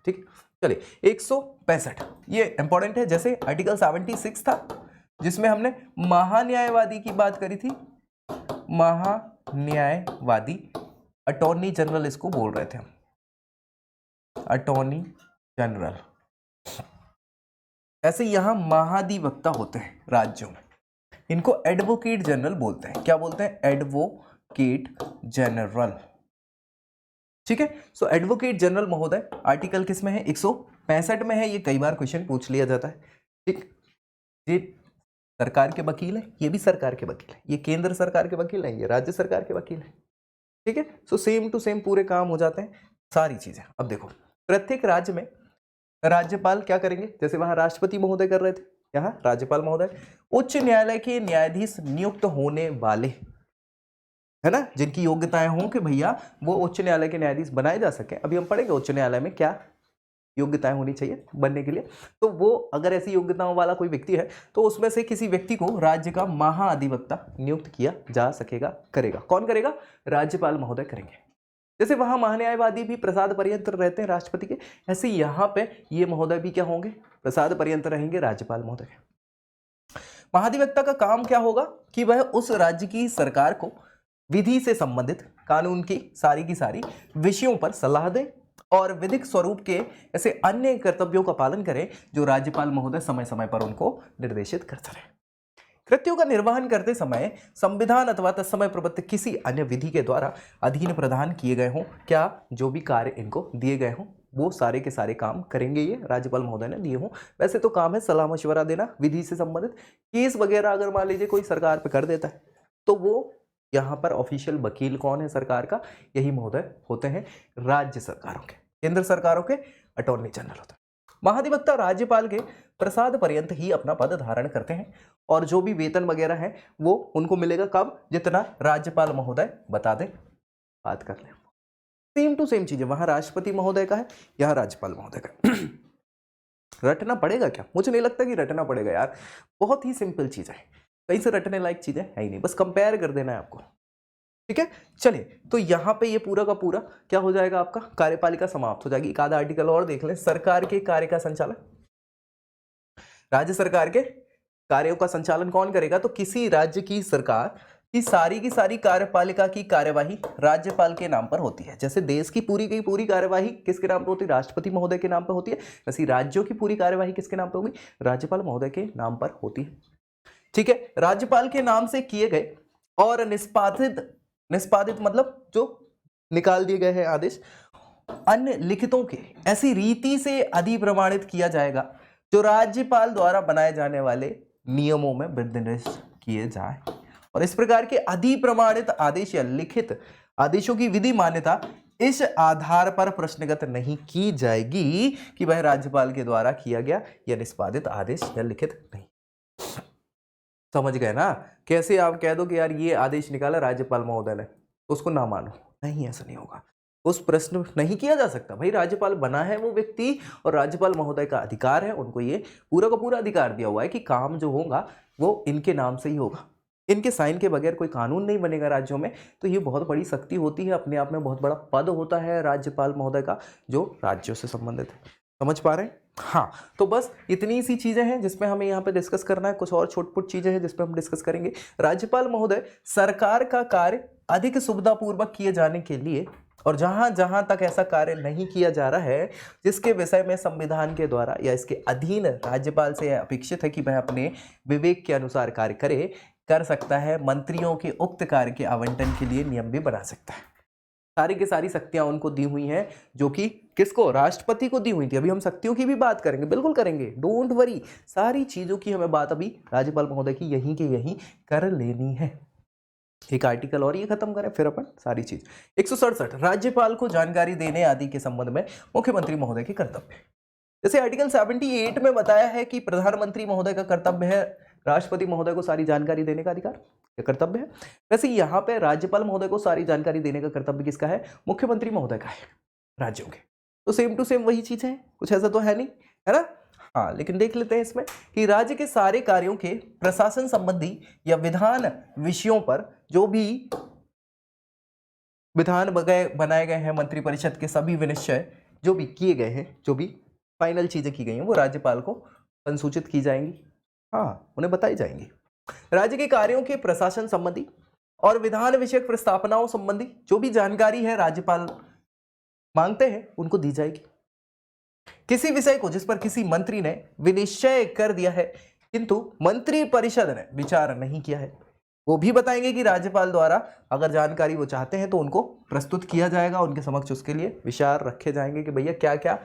ठीक, चलिए 165 ये इंपॉर्टेंट है। जैसे आर्टिकल 76 था जिसमें हमने महान्यायवादी की बात करी थी, महान्यायवादी, अटॉर्नी जनरल इसको बोल रहे थे हम, अटॉर्नी जनरल। ऐसे यहां महाधिवक्ता होते हैं राज्यों में, इनको एडवोकेट जनरल बोलते हैं। क्या बोलते हैं? Advocate general. ठीक है, सो एडवोकेट जनरल महोदय आर्टिकल किस में है? 165 में है। ये कई बार क्वेश्चन पूछ लिया जाता है। ठीक, ये सरकार के वकील है, ये भी सरकार के वकील है, ये केंद्र सरकार के वकील है, ये राज्य सरकार के वकील है। ठीक है, सो सेम टू सेम पूरे काम हो जाते हैं सारी चीजें। अब देखो, प्रत्येक राज्य में राज्यपाल क्या करेंगे? जैसे वहां राष्ट्रपति महोदय कर रहे थे, यहाँ राज्यपाल महोदय। उच्च न्यायालय के न्यायाधीश नियुक्त होने वाले, है ना, जिनकी योग्यताएं हों कि भैया वो उच्च न्यायालय के न्यायाधीश बनाए जा सके। अभी हम पढ़ेंगे उच्च न्यायालय में क्या योग्यताएं होनी चाहिए बनने के लिए। तो वो अगर ऐसी योग्यताओं वाला कोई व्यक्ति है तो उसमें से किसी व्यक्ति को राज्य का महाधिवक्ता नियुक्त किया जा सकेगा, करेगा। कौन करेगा? राज्यपाल महोदय करेंगे। जैसे वहां महान्यायवादी भी प्रसाद पर्यंत रहते हैं राष्ट्रपति के, ऐसे यहाँ पे ये महोदय भी क्या होंगे? प्रसाद पर्यंत रहेंगे राज्यपाल महोदय। महाधिवक्ता का काम क्या होगा कि वह उस राज्य की सरकार को विधि से संबंधित कानून की सारी विषयों पर सलाह दे और विधिक स्वरूप के ऐसे अन्य कर्तव्यों का पालन करें जो राज्यपाल महोदय समय समय पर उनको निर्देशित करते रहे। कृत्यों का निर्वहन करते समय संविधान अथवा तत्समय प्रबंधित किसी अन्य विधि के द्वारा अधीन प्रदान किए गए हों, क्या जो भी कार्य इनको दिए गए हों वो सारे के सारे काम करेंगे, ये राज्यपाल महोदय ने दिए हों। वैसे तो काम है सलाह मशवरा देना विधि से संबंधित। केस वगैरह अगर मान लीजिए कोई सरकार पे कर देता है तो वो यहाँ पर ऑफिशियल वकील कौन है सरकार का? यही महोदय होते हैं राज्य सरकारों के, केंद्र सरकारों के अटॉर्नी जनरल होते हैं। महाधिवक्ता राज्यपाल के प्रसाद पर्यंत ही अपना पद धारण करते हैं और जो भी वेतन वगैरह है वो उनको मिलेगा कब? जितना राज्यपाल महोदय बता दे, बात कर ले। सेम टू सेम चीज है, वहां राष्ट्रपति महोदय का है, यहाँ राज्यपाल महोदय का है। रटना पड़ेगा क्या? मुझे नहीं लगता कि रटना पड़ेगा यार, बहुत ही सिंपल चीज है, कहीं से रटने लायक चीजें है ही नहीं, बस कंपेयर कर देना है आपको, ठीक है। चलिए, तो यहां पे ये पूरा का पूरा क्या हो जाएगा, आपका कार्यपालिका समाप्त हो जाएगी। एक आधा आर्टिकल और देख लें, सरकार के कार्य का संचालन, राज्य सरकार के कार्यों का संचालन कौन करेगा? तो किसी राज्य की सरकार की सारी कार्यपालिका की कार्यवाही राज्यपाल के नाम पर होती है। जैसे देश की पूरी कार्यवाही किसके नाम पर होती है? राष्ट्रपति महोदय के नाम पर होती है। वैसे राज्यों की पूरी कार्यवाही किसके नाम पर होगी? राज्यपाल महोदय के नाम पर होती है, ठीक है। राज्यपाल के नाम से किए गए और निष्पादित मतलब जो निकाल दिए गए हैं आदेश, अन्य लिखितों के ऐसी रीति से अधिप्रमाणित किया जाएगा जो राज्यपाल द्वारा बनाए जाने वाले नियमों में निर्दिष्ट किए जाए। और इस प्रकार के अधिप्रमाणित आदेश या लिखित आदेशों की विधि मान्यता इस आधार पर प्रश्नगत नहीं की जाएगी कि वह राज्यपाल के द्वारा किया गया या निष्पादित आदेश या लिखित नहीं। समझ गए ना? कैसे आप कह दो कि यार ये आदेश निकाला राज्यपाल महोदय ने, उसको ना मानो, नहीं, ऐसा नहीं होगा, उस प्रश्न नहीं किया जा सकता। भाई राज्यपाल बना है वो व्यक्ति और राज्यपाल महोदय का अधिकार है, उनको ये पूरा का पूरा अधिकार दिया हुआ है कि काम जो होगा वो इनके नाम से ही होगा, इनके साइन के बगैर कोई कानून नहीं बनेगा राज्यों में। तो ये बहुत बड़ी शक्ति होती है, अपने आप में बहुत बड़ा पद होता है राज्यपाल महोदय का, जो राज्यों से संबंधित है। समझ पा रहे हैं? हाँ, तो बस इतनी सी चीजें हैं जिसमें हमें यहाँ पे डिस्कस करना है, कुछ और छोट-पुट चीजें हैं जिसपे हम डिस्कस करेंगे। राज्यपाल महोदय सरकार का कार्य अधिक सुविधापूर्वक किए जाने के लिए और जहां जहां तक ऐसा कार्य नहीं किया जा रहा है जिसके विषय में संविधान के द्वारा या इसके अधीन राज्यपाल से अपेक्षित है कि वह अपने विवेक के अनुसार कार्य कर सकता है, मंत्रियों के उक्त कार्य के आवंटन के लिए नियम भी बना सकता है। सारी की सारी शक्तियां उनको दी हुई हैं, जो कि किसको? राष्ट्रपति को दी हुई थी। अभी हम शक्तियों की भी बात करेंगे, बिल्कुल करेंगे, डोंट वरी। सारी चीजों की हमें बात अभी राज्यपाल महोदय की यहीं के यहीं कर लेनी है। एक आर्टिकल और ये खत्म करें, फिर अपन सारी चीज। 167 राज्यपाल को जानकारी देने आदि के संबंध में मुख्यमंत्री महोदय के कर्तव्य। जैसे आर्टिकल 78 में बताया है कि प्रधानमंत्री महोदय का कर्तव्य है राष्ट्रपति महोदय को सारी जानकारी देने का अधिकार या कर्तव्य है, वैसे यहाँ पे राज्यपाल महोदय को सारी जानकारी देने का कर्तव्य किसका है? मुख्यमंत्री महोदय का है, राज्यों के। तो सेम टू सेम वही चीज है, कुछ ऐसा तो है नहीं, है ना? हाँ, लेकिन देख लेते हैं इसमें कि राज्य के सारे कार्यों के प्रशासन संबंधी या विधान विषयों पर जो भी विधान बनाए गए हैं, मंत्रिपरिषद के सभी विनिश्चय जो भी किए गए हैं, जो भी फाइनल चीजें की गई हैं, वो राज्यपाल को संसूचित की जाएंगी, हाँ, उन्हें बताई जाएंगी। राज्य के कार्यों के प्रशासन संबंधी और विधान विषयक प्रस्तावनाओं संबंधी जो भी जानकारी है राज्यपाल मांगते हैं उनको दी जाएगी। किसी विषय को जिस पर किसी मंत्री ने विनिश्चय कर दिया है किंतु मंत्रिपरिषद ने विचार नहीं किया है, वो भी बताएंगे कि राज्यपाल द्वारा अगर जानकारी वो चाहते हैं तो उनको प्रस्तुत किया जाएगा, उनके समक्ष उसके लिए विचार रखे जाएंगे कि भैया क्या क्या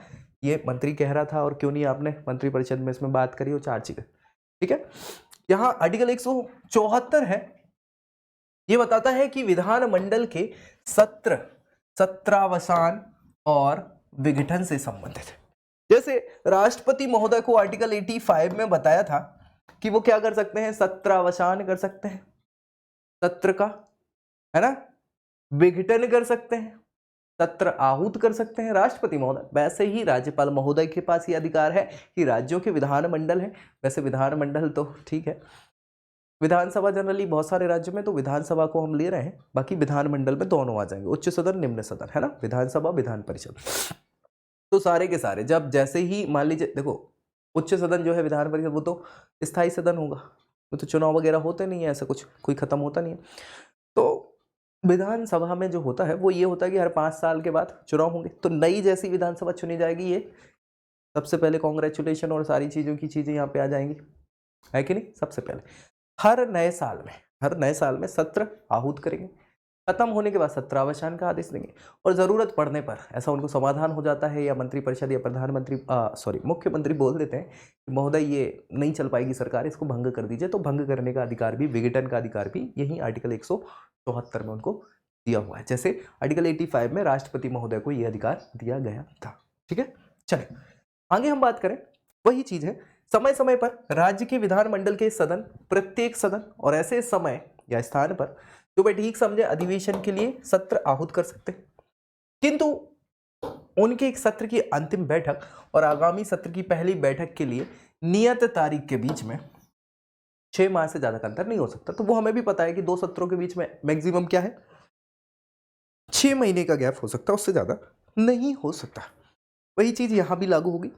ये मंत्री कह रहा था और क्यों नहीं आपने मंत्रिपरिषद में इसमें बात करी, वो चार चीजें, ठीक है। यहां आर्टिकल 174 है, ये बताता है कि विधानमंडल के सत्र, सत्रावसान और विघटन से संबंधित है। जैसे राष्ट्रपति महोदय को आर्टिकल 85 में बताया था कि वो क्या कर सकते हैं? सत्रावसान कर सकते हैं, सत्र का, है ना, विघटन कर सकते हैं, सत्र आहूत कर सकते हैं राष्ट्रपति महोदय। वैसे ही राज्यपाल महोदय के पास ये अधिकार है कि राज्यों के विधानमंडल है, वैसे विधानमंडल तो ठीक है, विधानसभा जनरली बहुत सारे राज्यों में तो विधानसभा को हम ले रहे हैं, बाकी विधानमंडल में दोनों आ जाएंगे, उच्च सदन निम्न सदन, है ना, विधानसभा विधान परिषद। तो सारे के सारे जब जैसे ही मान लीजिए, देखो उच्च सदन जो है विधान परिषद वो तो स्थायी सदन होगा, वो तो चुनाव वगैरह होते नहीं है, ऐसा कुछ कोई खत्म होता नहीं है। तो विधानसभा में जो होता है वो ये होता है कि हर 5 साल के बाद चुनाव होंगे, तो नई जैसी विधानसभा चुनी जाएगी, ये सबसे पहले कांग्रेचुलेशन और सारी चीज़ों की चीज़ें यहाँ पे आ जाएंगी, है कि नहीं। सबसे पहले हर नए साल में सत्र आहूत करेंगे, खत्म होने के बाद सत्रावसान का आदेश देंगे और जरूरत पड़ने पर ऐसा उनको समाधान हो जाता है या मंत्रिपरिषद या मुख्यमंत्री बोल देते हैं कि महोदय ये नहीं चल पाएगी सरकार, इसको भंग कर दीजिए, तो भंग करने का अधिकार भी, विघटन का अधिकार भी यही आर्टिकल 174 में उनको दिया हुआ है। जैसे आर्टिकल 85 में राष्ट्रपति महोदय को यह अधिकार दिया गया था, ठीक है। चले आगे हम बात करें, वही चीज है, समय समय पर राज्य के विधानमंडल के सदन, प्रत्येक सदन और ऐसे समय या स्थान पर जो वे ठीक समझे अधिवेशन के लिए सत्र आहूत कर सकते हैं। किंतु उनके एक सत्र की अंतिम बैठक और आगामी सत्र की पहली बैठक के लिए नियत तारीख के बीच में 6 माह से ज्यादा का अंतर नहीं हो सकता। तो वो हमें भी पता है कि 2 सत्रों के बीच में मैक्सिमम क्या है, 6 महीने का गैप हो सकता है, उससे ज्यादा नहीं हो सकता। वही चीज यहां भी लागू होगी।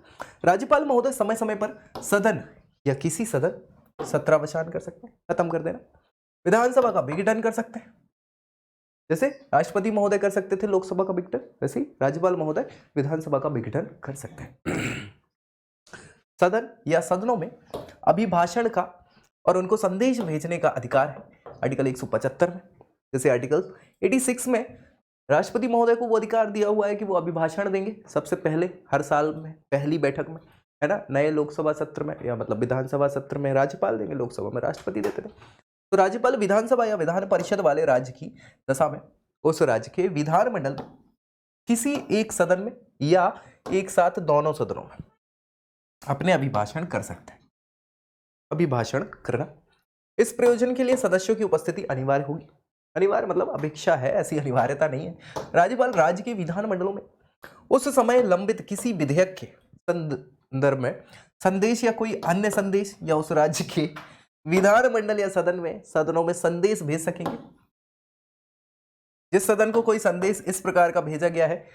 राज्यपाल महोदय समय समय पर सदन या किसी सदन सत्रावसान कर सकते हैं, खत्म कर देना। विधानसभा का विघटन कर सकते हैं, जैसे राष्ट्रपति महोदय कर सकते थे लोकसभा का विघटन, वैसे ही राज्यपाल महोदय विधानसभा का विघटन कर सकते हैं। सदन या सदनों में अभिभाषण का और उनको संदेश भेजने का अधिकार है आर्टिकल 175 में। जैसे आर्टिकल 86 में राष्ट्रपति महोदय को वो अधिकार दिया हुआ है कि वो अभिभाषण देंगे सबसे पहले हर साल में पहली बैठक में, है ना। नए लोकसभा सत्र में या मतलब विधानसभा सत्र में राज्यपाल देंगे, लोकसभा में राष्ट्रपति देते थे। तो राज्यपाल विधानसभा या विधान परिषद वाले राज्य की दशा में उस राज्य के विधानमंडल में किसी एक सदन में या एक साथ दोनों सदनों में अपने अभिभाषण कर सकते हैं। अभिभाषण करना, इस प्रयोजन के लिए सदस्यों की उपस्थिति अनिवार्य होगी। अनिवार्य मतलब अपेक्षा है, ऐसी अनिवार्यता नहीं है। राज्यपाल राज्य के विधानमंडलों में उस समय लंबित किसी विधेयक के संदर्भ में संदेश या कोई अन्य संदेश या उस राज्य के विधानमंडल या सदनों में संदेश भेज सकेंगे। जिस सदन को कोई संदेश इस प्रकार का भेजा गया है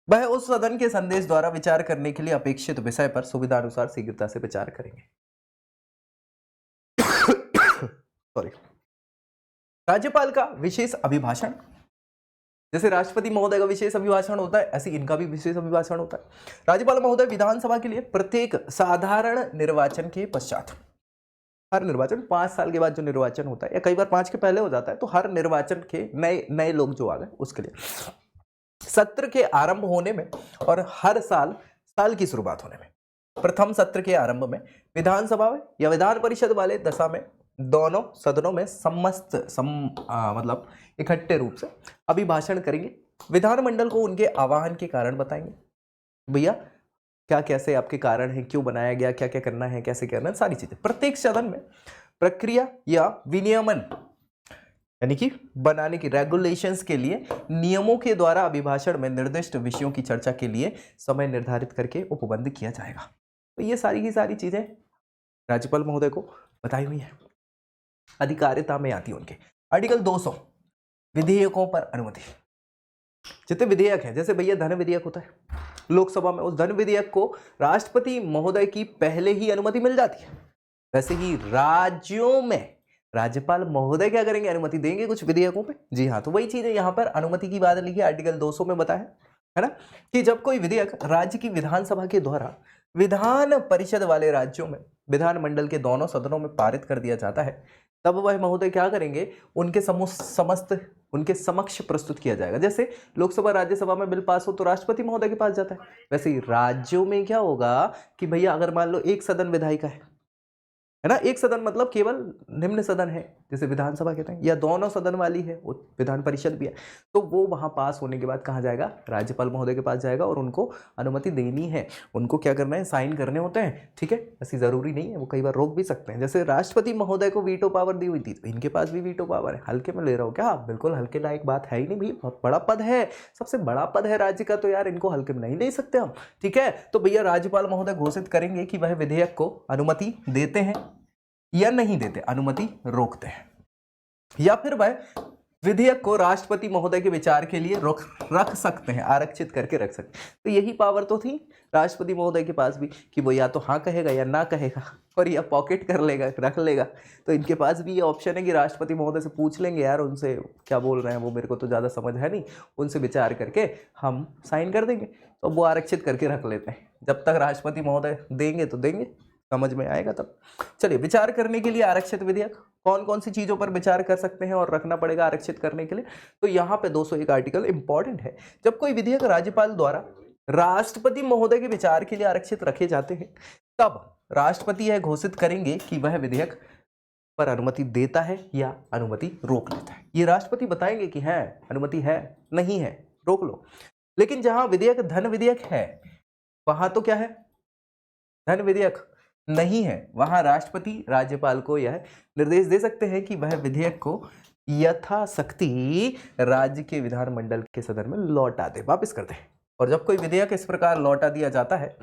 वह उस सदन के संदेश द्वारा विचार करने के लिए अपेक्षित विषय पर सुविधा अनुसार शीघ्रता से विचार करेंगे। सॉरी। राज्यपाल का विशेष अभिभाषण, जैसे राष्ट्रपति महोदय का विशेष अभिभाषण होता है ऐसे इनका भी विशेष अभिभाषण होता है। राज्यपाल महोदय विधानसभा के लिए प्रत्येक साधारण निर्वाचन के पश्चात, हर निर्वाचन 5 साल के बाद जो निर्वाचन होता है या कई बार 5 के पहले हो जाता है, तो हर निर्वाचन के नए लोग जो आ गए उसके लिए सत्र के आरंभ होने में और हर साल की शुरुआत होने में प्रथम सत्र के आरंभ में विधानसभा में या विधान परिषद वाले दशा में दोनों सदनों में मतलब इकट्ठे रूप से अभिभाषण करेंगे। विधानमंडल को उनके आह्वान के कारण बताएंगे, भैया क्या कैसे आपके कारण है, क्यों बनाया गया, क्या क्या करना है, कैसे करना है, सारी चीजें। प्रत्येक सदन में प्रक्रिया या विनियमन यानी कि बनाने की रेगुलेशंस के लिए नियमों के द्वारा अभिभाषण में निर्दिष्ट विषयों की चर्चा के लिए समय निर्धारित करके उपबंध किया जाएगा। तो ये सारी की सारी चीजें राज्यपाल महोदय को बताई हुई है, अधिकारिता में आती है उनके। आर्टिकल 200 विधेयकों पर अनुमति। जितने विधेयक है, जैसे भैया धन विधेयक होता है लोकसभा में, उस धन विधेयक को राष्ट्रपति महोदय की पहले ही अनुमति मिल जाती है, वैसे ही राज्यों में राज्यपाल महोदय क्या करेंगे, अनुमति देंगे कुछ विधेयकों पे। जी हाँ, तो वही चीज है यहाँ पर अनुमति की बात लिखी है आर्टिकल 200 में बताया है ना, कि जब कोई विधेयक राज्य की विधानसभा के द्वारा विधान परिषद वाले राज्यों में विधानमंडल के दोनों सदनों में पारित कर दिया जाता है, तब वह महोदय क्या करेंगे, उनके समक्ष प्रस्तुत किया जाएगा। जैसे लोकसभा राज्यसभा में बिल पास हो तो राष्ट्रपति महोदय के पास जाता है, वैसे ही राज्यों में क्या होगा कि भैया अगर मान लो एक सदन विधायी का है ना, एक सदन मतलब केवल निम्न सदन है जैसे विधानसभा कहते हैं, या दोनों सदन वाली है वो विधान परिषद भी है, तो वो वहां पास होने के बाद कहाँ जाएगा, राज्यपाल महोदय के पास जाएगा और उनको अनुमति देनी है, उनको क्या करना है, साइन करने होते हैं। ठीक है, ऐसी जरूरी नहीं है, वो कई बार रोक भी सकते हैं। जैसे राष्ट्रपति महोदय को वीटो पावर दी हुई थी, तो इनके पास भी वीटो पावर है। हल्के में ले रहा हो क्या, बिल्कुल हल्के लायक बात है ही नहीं भाई, बहुत बड़ा पद है, सबसे बड़ा पद है राज्य का, तो यार इनको हल्के में नहीं ले सकते हम। ठीक है, तो भैया राज्यपाल महोदय घोषित करेंगे कि वह विधेयक को अनुमति देते हैं या नहीं देते, अनुमति रोकते हैं, या फिर वह विधेयक को राष्ट्रपति महोदय के विचार के लिए रख सकते हैं, आरक्षित करके रख सकते हैं। तो यही पावर तो थी राष्ट्रपति महोदय के पास भी कि वो या तो हाँ कहेगा या ना कहेगा, और या पॉकेट कर लेगा, रख लेगा। तो इनके पास भी ये ऑप्शन है कि राष्ट्रपति महोदय से पूछ लेंगे, यार उनसे क्या बोल रहे हैं वो मेरे को तो ज़्यादा समझ है नहीं, उनसे विचार करके हम साइन कर देंगे, तो वो आरक्षित करके रख लेते हैं। जब तक राष्ट्रपति महोदय देंगे तो देंगे, समझ में आएगा तब। चलिए, विचार करने के लिए आरक्षित विधेयक कौन कौन सी चीजों पर विचार कर सकते हैं और रखना पड़ेगा आरक्षित करने के लिए, तो यहाँ पे 201 आर्टिकल इंपॉर्टेंट है। जब कोई विधेयक राज्यपाल द्वारा राष्ट्रपति महोदय के विचार के लिए आरक्षित रखे जाते हैं, तब राष्ट्रपति यह घोषित करेंगे कि वह विधेयक पर अनुमति देता है या अनुमति रोक लेता है। ये राष्ट्रपति बताएंगे कि है अनुमति है, नहीं है रोक लो। लेकिन जहां विधेयक धन विधेयक है वहां तो क्या है, धन विधेयक नहीं है, वहां राष्ट्रपति राज्यपाल को यह निर्देश दे सकते हैं कि वह विधेयक को यथाशक्ति राज्य के विधानमंडल के सदन में लौटा दे, वापस कर दे। और जब कोई विधेयक इस प्रकार लौटा दिया जाता है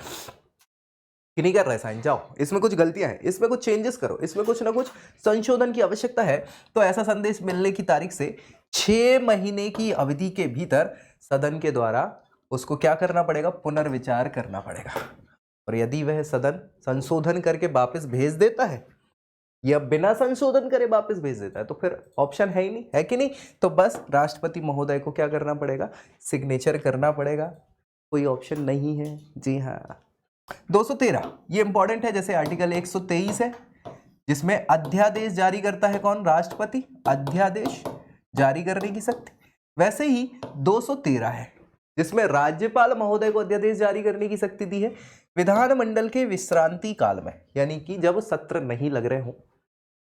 कि नहीं कर रहे साइन, जाओ इसमें कुछ गलतियां हैं, इसमें कुछ चेंजेस करो, इसमें कुछ ना कुछ संशोधन की आवश्यकता है, तो ऐसा संदेश मिलने की तारीख से 6 महीने की अवधि के भीतर सदन के द्वारा उसको क्या करना पड़ेगा, पुनर्विचार करना पड़ेगा। और यदि वह सदन संशोधन करके वापस भेज देता है या बिना संशोधन करे वापस भेज देता है तो फिर ऑप्शन है ही नहीं, है कि नहीं। तो बस राष्ट्रपति महोदय को क्या करना पड़ेगा, सिग्नेचर करना पड़ेगा, कोई ऑप्शन नहीं है। जी हाँ। 213 ये इंपॉर्टेंट है, जैसे आर्टिकल 123 है जिसमें अध्यादेश जारी करता है कौन, राष्ट्रपति, अध्यादेश जारी करने की शक्ति। वैसे ही 213 है जिसमें राज्यपाल महोदय को अध्यादेश जारी करने की शक्ति दी है विधानमंडल के विश्रांति काल में, यानी कि जब सत्र नहीं लग रहे हो,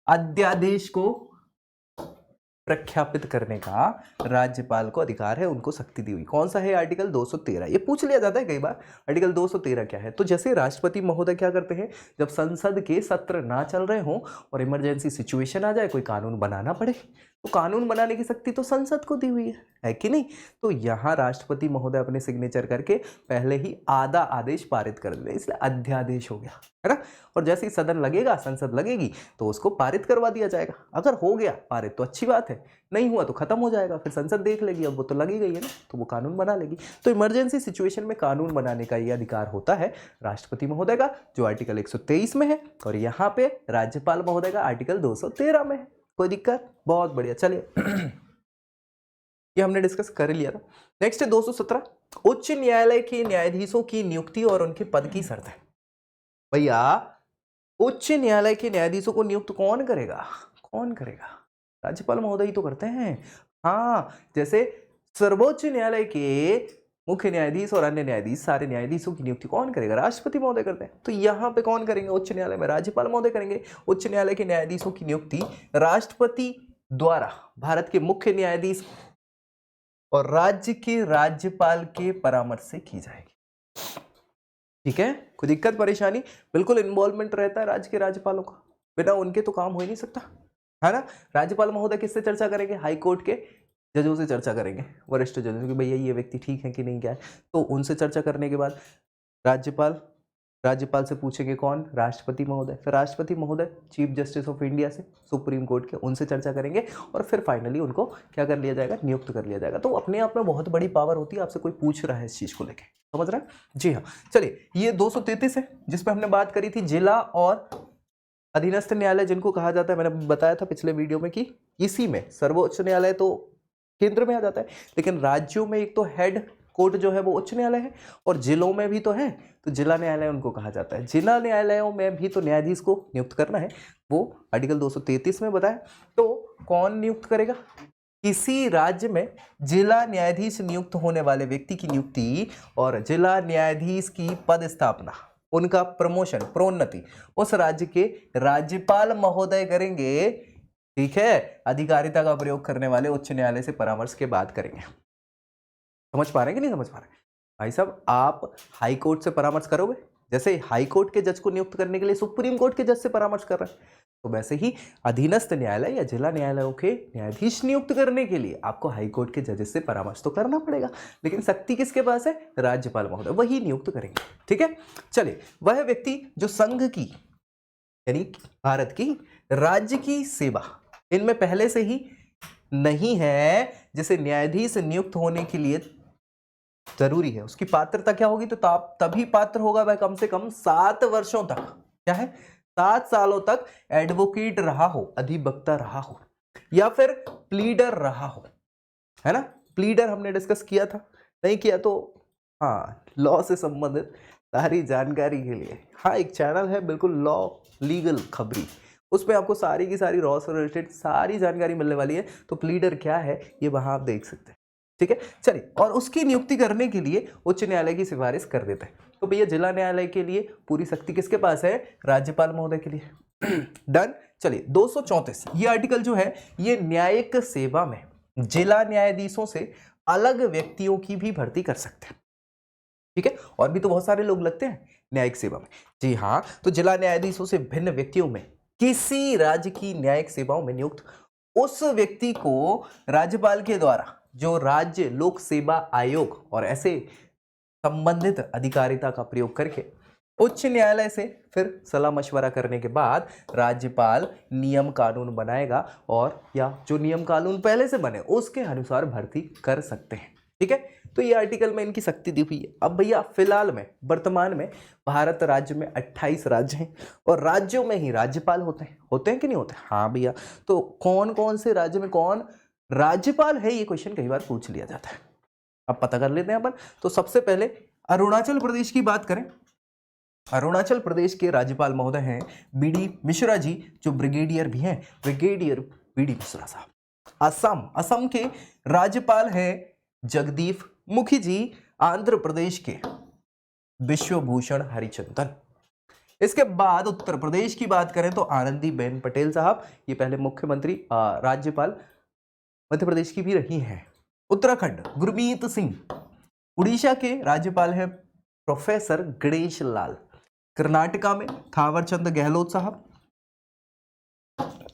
अध्यादेश को प्रख्यापित करने का राज्यपाल को अधिकार है, उनको शक्ति दी हुई। कौन सा है, आर्टिकल 213। ये पूछ लिया जाता है कई बार, आर्टिकल 213 क्या है। तो जैसे राष्ट्रपति महोदय क्या करते हैं, जब संसद के सत्र ना चल रहे हों और इमरजेंसी सिचुएशन आ जाए, कोई कानून बनाना पड़े, तो कानून बनाने की शक्ति तो संसद को दी हुई है कि नहीं। तो यहाँ राष्ट्रपति महोदय अपने सिग्नेचर करके पहले ही आधा आदेश पारित कर देते, इसलिए अध्यादेश हो गया, है ना। और जैसे ही सदन लगेगा, संसद लगेगी, तो उसको पारित करवा दिया जाएगा। अगर हो गया पारित तो अच्छी बात है, नहीं हुआ तो खत्म हो जाएगा, फिर संसद देख लेगी, अब वो तो लगी गई है ना, तो वो कानून बना लेगी। तो इमरजेंसी सिचुएशन में कानून बनाने का ये अधिकार होता है राष्ट्रपति महोदय का, जो आर्टिकल 123 में है, और यहाँ पे राज्यपाल महोदय का आर्टिकल 213 में है। कोई दिक्कत, बहुत बढ़िया। चलिए ये हमने डिस्कस कर लिया था। नेक्स्ट है 217, उच्च न्यायालय के न्यायाधीशों की नियुक्ति और उनके पद की शर्तें। भैया उच्च न्यायालय के न्यायाधीशों को नियुक्त कौन करेगा, कौन करेगा, राज्यपाल महोदय ही तो करते हैं। हाँ, जैसे सर्वोच्च न्यायालय के मुख्य न्यायाधीश और अन्य न्यायाधीश, सारे न्यायाधीशों की नियुक्ति कौन करेगा, राष्ट्रपति महोदय करते हैं। तो यहाँ पे कौन करेंगे, उच्च न्यायालय में राज्यपाल महोदय करेंगे। उच्च न्यायालय के न्यायाधीशों की नियुक्ति राष्ट्रपति द्वारा भारत के मुख्य न्यायाधीश और राज्य के राज्यपाल के परामर्श से की जाएगी। ठीक है, कोई दिक्कत परेशानी, बिल्कुल इन्वॉल्वमेंट रहता है राज्य के राज्यपालों का, बिना उनके तो काम हो ही नहीं सकता, है ना। राज्यपाल महोदय किससे चर्चा करेंगे, हाई कोर्ट के जजों से चर्चा करेंगे, वरिष्ठ जजों की, भैया ये व्यक्ति ठीक है कि नहीं, क्या है। तो उनसे चर्चा करने के बाद राज्यपाल से पूछेंगे कौन, राष्ट्रपति महोदय। फिर राष्ट्रपति महोदय चीफ जस्टिस ऑफ इंडिया से, सुप्रीम कोर्ट के, उनसे चर्चा करेंगे और फिर फाइनली उनको क्या कर लिया जाएगा, नियुक्त कर लिया जाएगा। तो अपने आप में बहुत बड़ी पावर होती है। आपसे कोई पूछ रहा है इस चीज को लेके, समझ रहा है। जी हाँ, चलिए ये 233 है जिसपे हमने बात करी थी जिला और अधीनस्थ न्यायालय जिनको कहा जाता है। मैंने बताया था पिछले वीडियो में कि इसी में सर्वोच्च न्यायालय तो केंद्र में आ जाता है, लेकिन राज्यों में एक तो हेड कोर्ट जो है वो उच्च न्यायालय है, और जिलों में भी तो है, तो जिला न्यायालय उनको कहा जाता है। जिला न्यायालयों में भी तो न्यायाधीश को नियुक्त करना है, वो आर्टिकल 233 में बताया। तो कौन नियुक्त करेगा, किसी राज्य में जिला न्यायाधीश नियुक्त होने वाले व्यक्ति की नियुक्ति और जिला न्यायाधीश की पद स्थापना, उनका प्रमोशन, प्रोन्नति उस राज्य के राज्यपाल महोदय करेंगे। ठीक है, अधिकारिता का प्रयोग करने वाले उच्च न्यायालय से परामर्श के बाद करेंगे। समझ पा रहे हैं कि नहीं समझ पा रहे हैं भाई साहब। आप हाई कोर्ट से परामर्श करोगे, जैसे हाई कोर्ट के जज को नियुक्त करने के लिए सुप्रीम कोर्ट के जज से परामर्श कर रहे हैं, तो वैसे ही अधीनस्थ न्यायालय या जिला न्यायालयों के न्यायाधीश नियुक्त करने के लिए आपको हाई कोर्ट के जजेस से परामर्श तो करना पड़ेगा, लेकिन शक्ति किसके पास है, राज्यपाल महोदय, वही नियुक्त करेंगे। ठीक है, चलिए वह व्यक्ति जो संघ की यानी भारत की राज्य की सेवा इनमें पहले से ही नहीं है, जिसे न्यायाधीश नियुक्त होने के लिए जरूरी है, उसकी पात्रता क्या होगी, तो तभी पात्र होगा वह कम से कम 7 वर्षों तक, क्या है, 7 सालों तक एडवोकेट रहा हो, अधिवक्ता रहा हो, या फिर प्लीडर रहा हो, है ना। प्लीडर हमने डिस्कस किया था, नहीं किया तो हाँ, लॉ से संबंधित सारी जानकारी के लिए हाँ एक चैनल है बिल्कुल लॉ लीगल खबरी, उसमें आपको सारी की सारी लॉ से रिलेटेड सारी जानकारी मिलने वाली है। तो प्लीडर क्या है ये वहां आप देख सकते हैं। ठीक है, चलिए, और उसकी नियुक्ति करने के लिए उच्च न्यायालय की सिफारिश कर देते हैं। तो भैया जिला न्यायालय के लिए पूरी शक्ति किसके पास है, राज्यपाल महोदय के लिए। डन। चलिए 234 ये आर्टिकल जो है ये न्यायिक सेवा में जिला न्यायाधीशों से अलग व्यक्तियों की भी भर्ती कर सकते हैं। ठीक है, और भी तो बहुत सारे लोग लगते हैं न्यायिक सेवा में। जी हाँ, तो जिला न्यायाधीशों से भिन्न व्यक्तियों में किसी राज्य की न्यायिक सेवाओं में नियुक्त उस व्यक्ति को राज्यपाल के द्वारा जो राज्य लोक सेवा आयोग और ऐसे संबंधित अधिकारिता का प्रयोग करके उच्च न्यायालय से फिर सलाह मशवरा करने के बाद राज्यपाल नियम कानून बनाएगा और या जो नियम कानून पहले से बने उसके अनुसार भर्ती कर सकते हैं। ठीक है, तो ये आर्टिकल में इनकी शक्ति दी हुई है। अब भैया फिलहाल में वर्तमान में भारत राज्य में 28 राज्य हैं और राज्यों में ही राज्यपाल होते हैं कि नहीं होते? हाँ भैया, तो कौन कौन से राज्य में कौन राज्यपाल है, ये क्वेश्चन कई बार पूछ लिया जाता है। अब पता कर लेते हैं अपन। तो सबसे पहले अरुणाचल प्रदेश की बात करें। अरुणाचल प्रदेश के राज्यपाल महोदय हैं बीडी मिश्रा जी, जो ब्रिगेडियर भी हैं, ब्रिगेडियर बीडी मिश्रा साहब। असम के राज्यपाल हैं जगदीप मुखी जी। आंध्र प्रदेश के विश्वभूषण हरिचंदन। इसके बाद उत्तर प्रदेश की बात करें तो आनंदीबेन पटेल साहब, ये पहले मुख्यमंत्री राज्यपाल मध्य प्रदेश की भी रही हैं। उत्तराखंड गुरमीत सिंह। उड़ीसा के राज्यपाल हैं प्रोफेसर गणेश लाल। कर्नाटका में थावरचंद गहलोत साहब।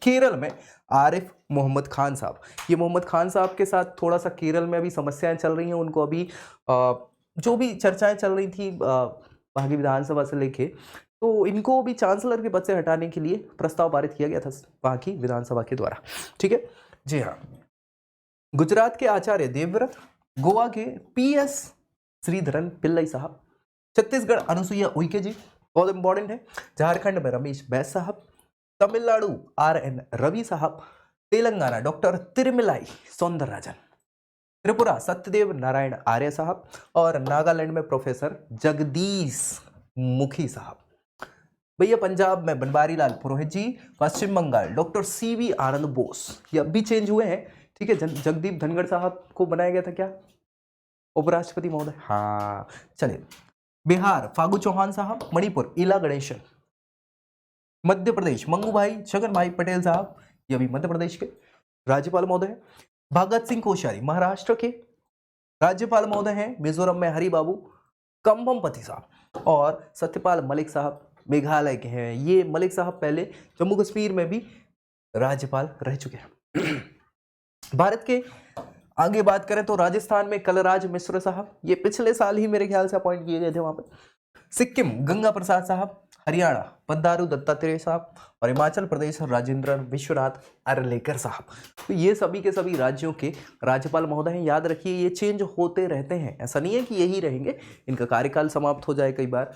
केरल में आरिफ मोहम्मद खान साहब। ये मोहम्मद खान साहब के साथ थोड़ा सा केरल में अभी समस्याएं चल रही हैं, उनको अभी जो भी चर्चाएं चल रही थी वहाँ की विधानसभा से लेके, तो इनको भी चांसलर के पद से हटाने के लिए प्रस्ताव पारित किया गया था वहाँ की विधानसभा के द्वारा। ठीक है जी हाँ। गुजरात के आचार्य देवव्रत। गोवा के PS श्रीधरन पिल्लई साहब। छत्तीसगढ़ अनुसुईया उइके जी, बहुत इंपॉर्टेंट है। झारखंड में रमेश बैस साहब। तमिलनाडु RN रवि साहब। तेलंगाना डॉक्टर तिरुमलाई सौंदरराजन। त्रिपुरा सत्यदेव नारायण आर्य साहब और नागालैंड में प्रोफेसर जगदीश मुखी साहब। भैया पंजाब में बनवारी लाल पुरोहित जी। पश्चिम बंगाल डॉक्टर CV आनंद बोस, ये अब भी चेंज हुए हैं। ठीक है, जगदीप धनखड़ साहब को बनाया गया था क्या उपराष्ट्रपति महोदय? हाँ चलिए। बिहार फागू चौहान साहब। मणिपुर इला गणेशन। मध्य प्रदेश मंगूभाई छगन भाई पटेल साहब, ये भी मध्य प्रदेश के राज्यपाल महोदय हैं। भगत सिंह कोश्यारी महाराष्ट्र के राज्यपाल महोदय हैं। मिजोरम में हरिबाबू कंभमपति साहब और सत्यपाल मलिक साहब मेघालय के हैं। ये मलिक साहब पहले जम्मू कश्मीर में भी राज्यपाल रह चुके हैं। भारत के आगे बात करें तो राजस्थान में कलराज मिश्र साहब, ये पिछले साल ही मेरे ख्याल से अपॉइंट किए गए थे वहां पे। सिक्किम गंगा प्रसाद साहब। हरियाणा बंडारू दत्तात्रेय साहब और हिमाचल प्रदेश राजेंद्र विश्वनाथ अरलेकर साहब। तो ये सभी के सभी राज्यों के राज्यपाल महोदय हैं। याद रखिए ये चेंज होते रहते हैं, ऐसा नहीं है कि यही रहेंगे। इनका कार्यकाल समाप्त हो जाए, कई बार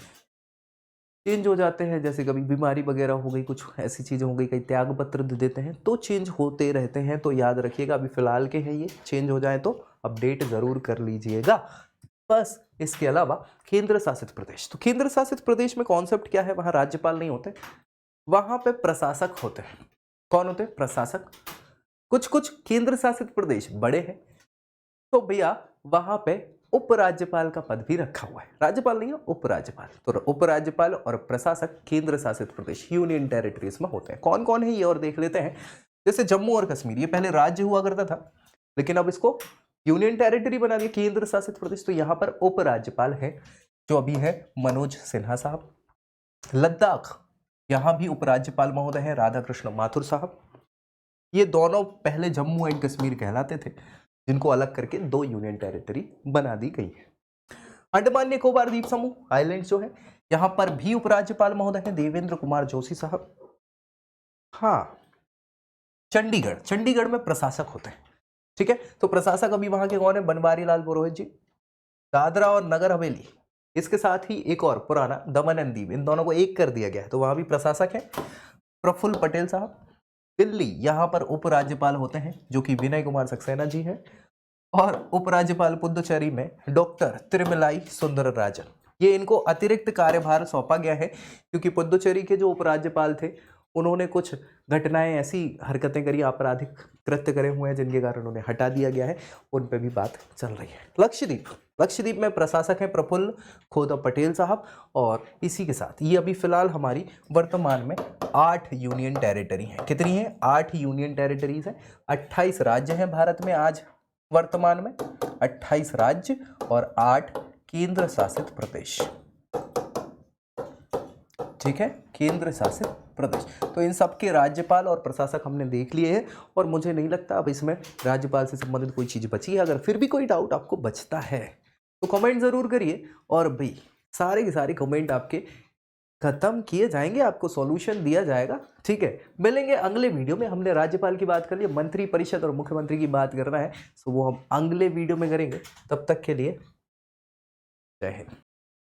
चेंज हो जाते हैं, जैसे कभी बीमारी वगैरह हो गई, कुछ ऐसी चीज़ें हो गई, कई त्याग पत्र दे देते हैं, तो चेंज होते रहते हैं। तो याद रखिएगा अभी फिलहाल के हैं ये, चेंज हो जाए तो अपडेट ज़रूर कर लीजिएगा। बस इसके अलावा केंद्र शासित प्रदेश, तो केंद्र शासित प्रदेश में कॉन्सेप्ट क्या है, वहाँ राज्यपाल नहीं होते, वहाँ पे प्रशासक होते हैं। कौन होते हैं? प्रशासक। कुछ कुछ केंद्र शासित प्रदेश बड़े हैं तो भैया वहाँ पे उपराज्यपाल का पद भी रखा हुआ है, राज्यपाल नहीं है, उपराज्यपाल। तो उपराज्यपाल और प्रशासक केंद्र शासित प्रदेश यूनियन टेरिटरीज में होते हैं। कौन कौन है ये और देख लेते हैं। जैसे जम्मू और कश्मीर, ये पहले राज्य हुआ करता था लेकिन अब इसको यूनियन टेरिटरी बना दिया, केंद्र शासित प्रदेश। तो यहाँ पर उपराज्यपाल है जो अभी है मनोज सिन्हा साहब। लद्दाख, यहाँ भी उपराज्यपाल महोदय है राधाकृष्ण माथुर साहब। ये दोनों पहले जम्मू एंड कश्मीर कहलाते थे, जिनको अलग करके 2 यूनियन टेरिटरी बना दी गई है। अंडमान निकोबार द्वीप समूह आइलैंड जो है, यहाँ पर भी उपराज्यपाल महोदय है देवेंद्र कुमार जोशी साहब। हाँ, चंडीगढ़, चंडीगढ़ में प्रशासक होते हैं। ठीक है, तो प्रशासक अभी वहां के कौन है? बनवारी लाल पुरोहित जी। दादरा और नगर हवेली, इसके साथ ही एक और पुराना दमन एंड दीव, इन दोनों को एक कर दिया गया है, तो वहां भी प्रशासक है प्रफुल्ल पटेल साहब। दिल्ली, यहाँ पर उपराज्यपाल होते हैं जो कि विनय कुमार सक्सेना जी हैं। और उपराज्यपाल पुदुचेरी में डॉक्टर तिरुमलाई सुंदरराजन। ये इनको अतिरिक्त कार्यभार सौंपा गया है क्योंकि पुदुचेरी के जो उपराज्यपाल थे उन्होंने कुछ घटनाएं, ऐसी हरकतें करी, आपराधिक कृत्य करे हुए हैं जिनके कारण उन्हें हटा दिया गया है, उन पे भी बात चल रही है। लक्षद्वीप, लक्षद्वीप में प्रशासक हैं प्रफुल्ल खोदा पटेल साहब। और इसी के साथ ये अभी फिलहाल हमारी वर्तमान में 8 यूनियन टेरिटरी हैं। कितनी हैं? 8 यूनियन टेरिटरीज हैं। 28 राज्य हैं भारत में आज वर्तमान में, 28 राज्य और 8 केंद्र शासित प्रदेश। ठीक है, केंद्र शासित प्रदेश। तो इन सब के राज्यपाल और प्रशासक हमने देख लिए हैं और मुझे नहीं लगता अब इसमें राज्यपाल से संबंधित कोई चीज़ बची है। अगर फिर भी कोई डाउट आपको बचता है तो कमेंट ज़रूर करिए और भाई सारे के सारे कमेंट आपके खत्म किए जाएंगे, आपको सॉल्यूशन दिया जाएगा। ठीक है, मिलेंगे अगले वीडियो में। हमने राज्यपाल की बात कर ली, मंत्री परिषद और मुख्यमंत्री की बात करना है तो वो हम अगले वीडियो में करेंगे। तब तक के लिए जय हिंद।